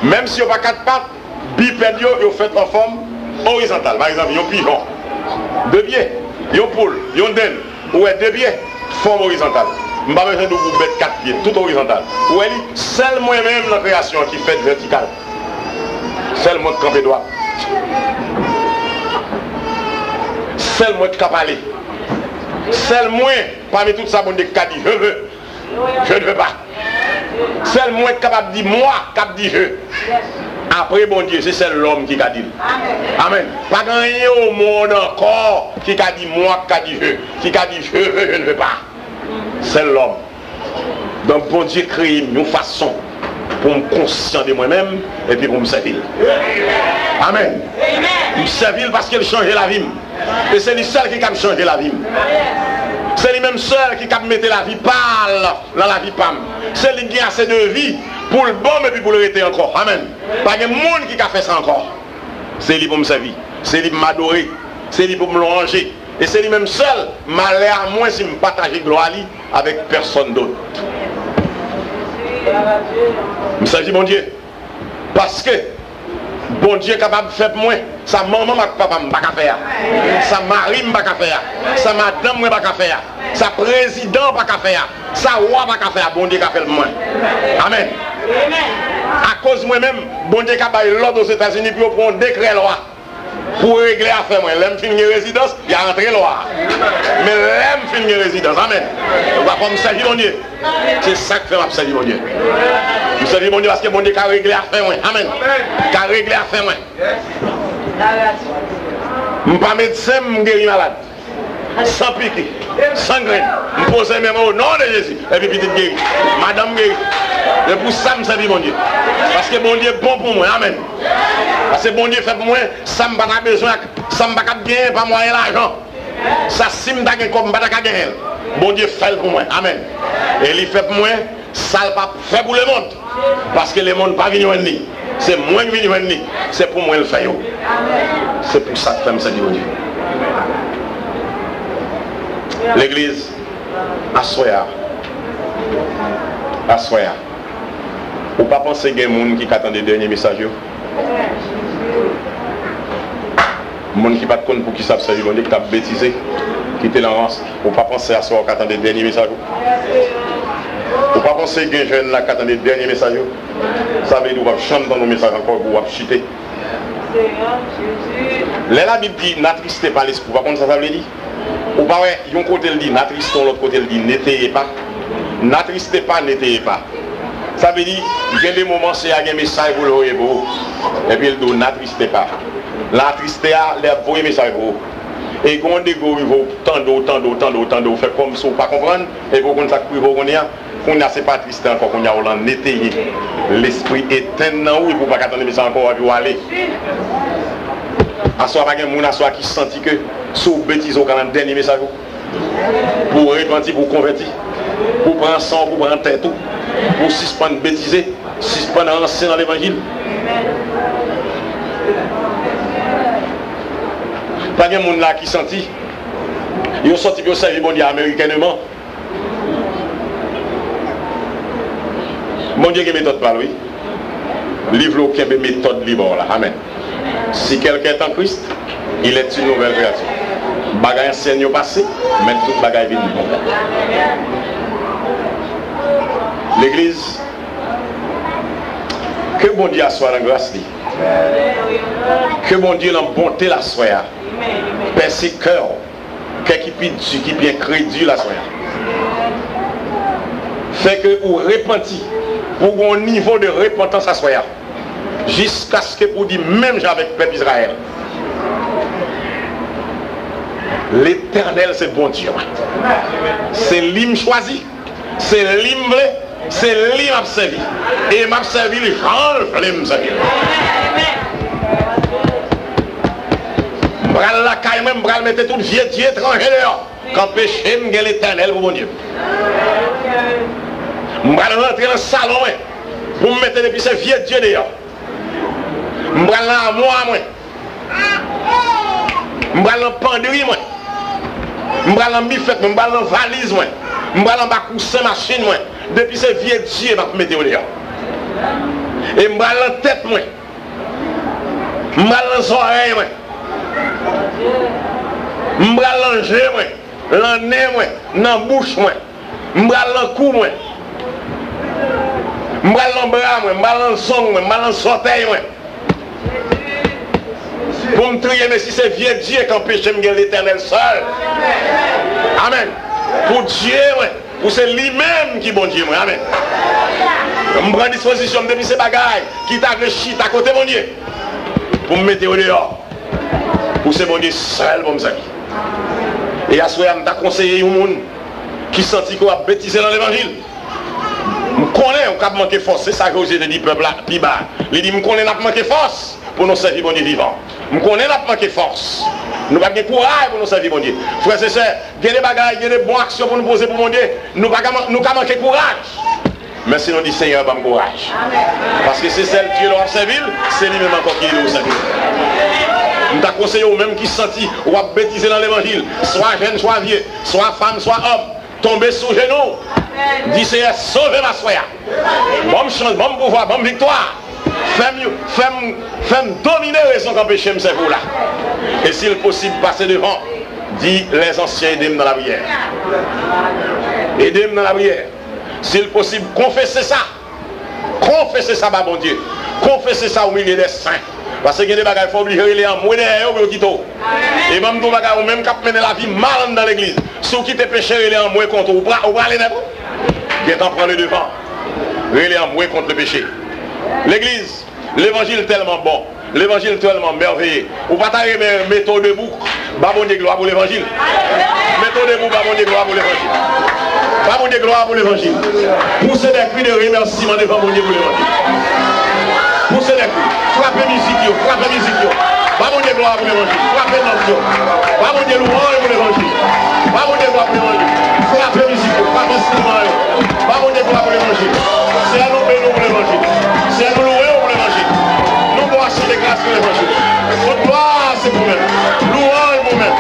Même si vous n'avez pas 4 pattes, bipède, vous faites en forme horizontale. Par exemple, un pigeon, 2 pieds, un poule, un den, ou 2 pieds, forme horizontale. Je ne vais pas besoin de vous mettre 4 pieds, tout horizontal. Ou elle dit, seul moi-même dans la création qui fait verticale. Seul moi qui campe droit. Seul moi qui cap aller. Seul moi, parmi tout ça, mon Dieu, qui a dit je veux. Je ne veux pas. Seul moi capable de dire moi, cap dit je. Après, bon Dieu, c'est seul l'homme qui a dit. Amen. Pas rien au monde encore qui a dit moi, qui a dit je. Qui a dit je veux, je ne veux pas. C'est l'homme. Donc, bon Dieu crée une façon pour me conscient de moi-même et puis pour me servir. Amen. Me servir parce qu'il change la vie. Et c'est lui seul qui a changé la vie. C'est lui-même seul qui a mis la vie pâle dans la vie pâle. C'est lui qui a assez de vie pour le bon et puis pour le rester encore. Amen. Pas de monde qui a fait ça encore. C'est lui pour me servir. C'est lui pour m'adorer. C'est lui pour me ranger. Et c'est lui-même seul, malheur à moi si je partage gloire avec personne d'autre. Je salue mon Dieu. Parce que bon Dieu est capable de faire pour moi. Sa maman, ma papa, je ne peux pas faire. Sa mari, je ne peux pas faire. Sa madame, je ne peux pas faire. Sa président, je ne peux pas faire. Sa roi, je ne peux pas faire. Bon Dieu a fait pour moi. Amen. À cause de moi-même, bon Dieu a fait l'ordre aux États-Unis pour prendre un décret loi. Pour régler l'affaire, moi, l'aime finir résidence, il y a rentré loi. Mais l'aime finir résidence, amen. On va pas me saluer mon Dieu. C'est ça que fait ma saluer mon Dieu. Je salue mon Dieu parce que mon Dieu a réglé l'affaire, moi. Amen. Il a réglé l'affaire, moi. Je ne suis pas médecin, je suis guéri malade. Sans piquer, sans graine. Je pose mes mots au nom de Jésus. Et puis petite guéri. Madame guéri. Et pour ça, je salue mon Dieu. Parce que mon Dieu est bon pour moi. Amen. Parce que bon Dieu fait pour moi, ça ne m'a pas besoin, ça ne m'a pas gagner, pas moi l'argent. Ça, si je ne gagne comme je ne vais pas gagner. Bon Dieu fait pour moi. Amen. Et il fait pour moi, ça ne pas fait pour le monde. Parce que le monde n'est pas venu en lui. C'est moi qui viens en lui. C'est pour moi le fait. C'est pour ça que je me dis mon Dieu. L'église, assoya. Assoya. Ou pas penser qu'il y a des gens qui attendent les derniers messages. Les gens qui ne savent pas pour qui savent servir, qui ont bêtisé, qui étaient dans l'avance. Ou pas penser à soi qui attendent les derniers messages. Ou pas penser qu'il y a des jeunes qui attendent les derniers messages. Ça veut dire qu'on va chanter dans nos messages encore pour chuter. La Bible dit n'attristez pas l'esprit. Par contre, ça veut dire ou pas, un côté le dit n'attristons, l'autre côté le dit n'étayez pas. N'attristez pas, n'étayez pas. Ça veut dire il y a des moments c'est un message pour le beau. Et puis il dit n'attristez pas. L'attristez à les message pour vous. Et quand on dit tant d'eau, fait comme ça, pas comprendre. Et pour qu'on ça qu'on a c'est pas triste encore qu'on a on étayé. L'esprit éteint dans où il ne faut pas attendre mais encore à aller. À soi pas quelqu'un moun à soi qui sentit que sous bêtise au quand dernier message pour repentir, pour convertir, pour prendre sang, pour prendre tête tout, pour suspendre bêtiser, suspendre ancien dans l'évangile. Pas de monde là qui sentit. Ils ont sorti pour servir bon Dieu américanement. Mon Dieu qui méthode par lui. Livre qui est méthode libre là. Amen. Si quelqu'un est en Christ, il est une nouvelle créature. Bagaille ancienne au passé, mais toute bagaille vient bon. L'église, que bon Dieu soit en grâce. Que bon Dieu en bonté la soya. Percé cœur, qui bien crédit la soya. Fait que vous repentez pour un niveau de repentance à soya. Jusqu'à ce que vous dites, même avec le peuple Israël, l'Éternel c'est bon Dieu. C'est lui choisi, c'est lui c'est lui m'a servi. Et m'a servi les gens qui m'a servi. Bral la caille même, bral mettre tout vieux Dieu étranger dehors. Quand péché me l'Éternel pour mon Dieu. Bral rentrer dans le salon pour me mettre depuis ce vieux Dieu dehors. M'bral là moi m'bral en penderie moi m'bral en bifette m'bral en valise moi m'bral en bas coussin machine moi depuis ce vieux Dieu m'a mettre dehors Et je vais la tête, moi. Je vais les oreilles, moi. Je vais l'enlever, moi. Dans le nez, moi. Dans la bouche, moi. Je vais le cou, moi. Je vais le bras, moi. Je vais le son, moi. Je vais le sorteil, moi. Pour me trier, mais si c'est vieux Dieu qui empêche de me gagner l'éternel seul. Amen. Pour Dieu, ouais. Pour c'est lui-même qui est bon Dieu, moi. Amen. Je prends disposition depuis ces bagailles qui t'a réussi à côté mon Dieu. Pour me mettre au dehors. Pour c'est bon Dieu seul pour me saluer. Et à ce moment, je conseillé au monde qui sentit qu'on a bêtisé dans l'évangile. Je connais, on a manqué force. C'est ça que j'ai dit, peuple là, plus bas. Il dit, je connais, on a manqué force pour nous servir bon Dieu vivant. Je connais, on a manqué force. Nous n'avons pas de courage pour nous servir bon Dieu. Frères et sœurs, il y a des bagailles, il y a des bonnes actions pour nous poser pour mon Dieu. Nous n'avons pas manqué courage. Mais si nous disons Seigneur, bon courage. Parce que c'est celle qui est servir, c'est lui-même encore qui est servir. Nous t'avons conseillé aux mêmes qui se sentent ou à bêtiser dans l'évangile, soit jeune, soit vieux, soit femme, soit homme, tomber sous genoux, dit Seigneur, sauvez ma soya. Bon chance, bon pouvoir, bon victoire. Femme dominer raison qu'empêcher me servir là. Et s'il est possible, passer devant, dit les anciens, aidez-moi dans la prière. Aidez-moi dans la prière. S'il est possible, confessez ça. Confessez ça, bah, bon Dieu. Confessez ça au milieu des saints. Parce qu'il y a des bagages, il faut oublier les hommes. Et même des bagages, même qui mener la vie mal dans l'église. Si vous quittez péché, les hommes, vous contre vous. Vous allez n'importe. Vous êtes en train de devant. Les hommes, vous contre le péché. L'église, l'évangile est tellement bon. L'évangile est tellement merveilleux. Vous ne pouvez pas mettre debout. Bah, bon Dieu, gloire pour l'évangile. Mettez debout, bah, bon Dieu, gloire pour l'évangile. Bah, bon Dieu, gloire pour l'évangile. Poussez des cris de remerciement devant mon Dieu pour l'évangile. Poussez les coups, frappez musique, frappez musique. Pas mon Dieu gloire pour l'évangile, frappez notre pas mon Dieu louange pour l'évangile. Pas mon Dieu gloire pour l'évangile. Frappez musique, frappez instrument. Pas mon Dieu gloire pour l'évangile. C'est à nous bénir pour l'évangile. C'est à nous louer pour l'évangile. Nous devons acheter des grâces pour l'évangile. Notre gloire c'est pour nous-mêmes. Louange pour nous-mêmes.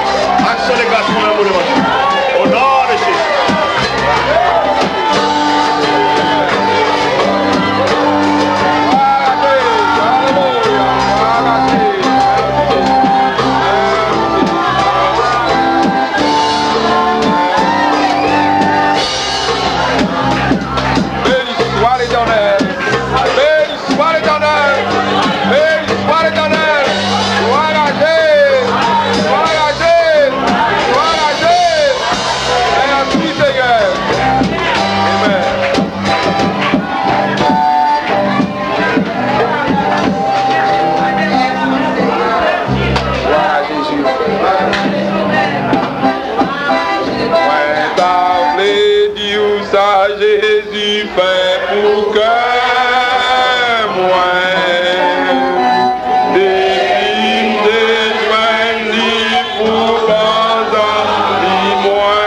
Action des grâces pour nous-mêmes pour l'évangile. Au nom de Jésus. Jésus fait pour que moi des joignes pour bandit moi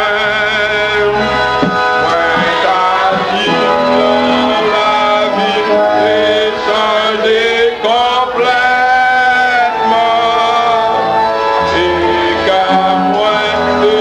ta vie dans la vie est changée complètement et qu'à moi de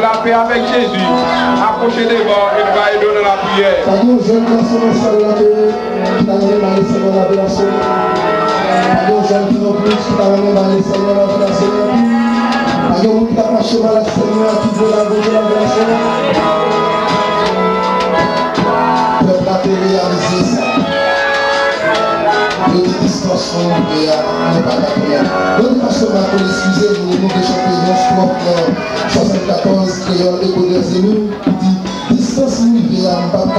remplir avec Jésus, approchez devant et va aider dans la prière. petite distance, on n'est pas d'accord. Donc, pasteur Marco, excusez-nous, nous de championnat, je 74, créole et Bodès et nous, dit distance, nous, il n'y a pas de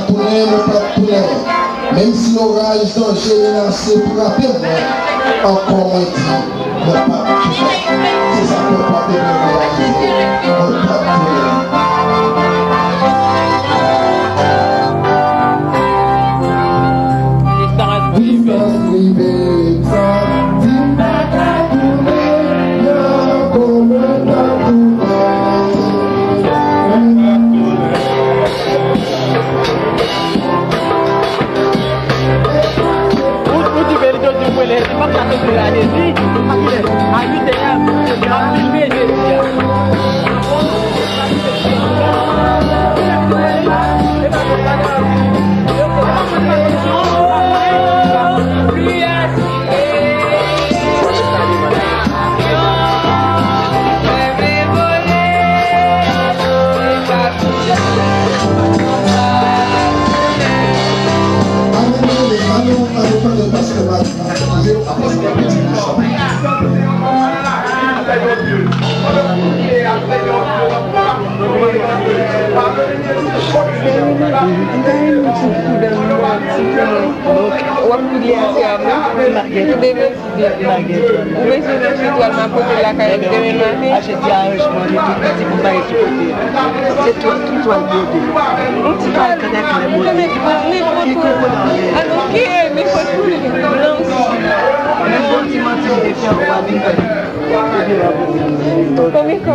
tourner. Même si l'orage danger est lancé pour rappeler, encore moins dit, pas tout faire. C'est ça qu'on va réaliser. On ne pas Comigo,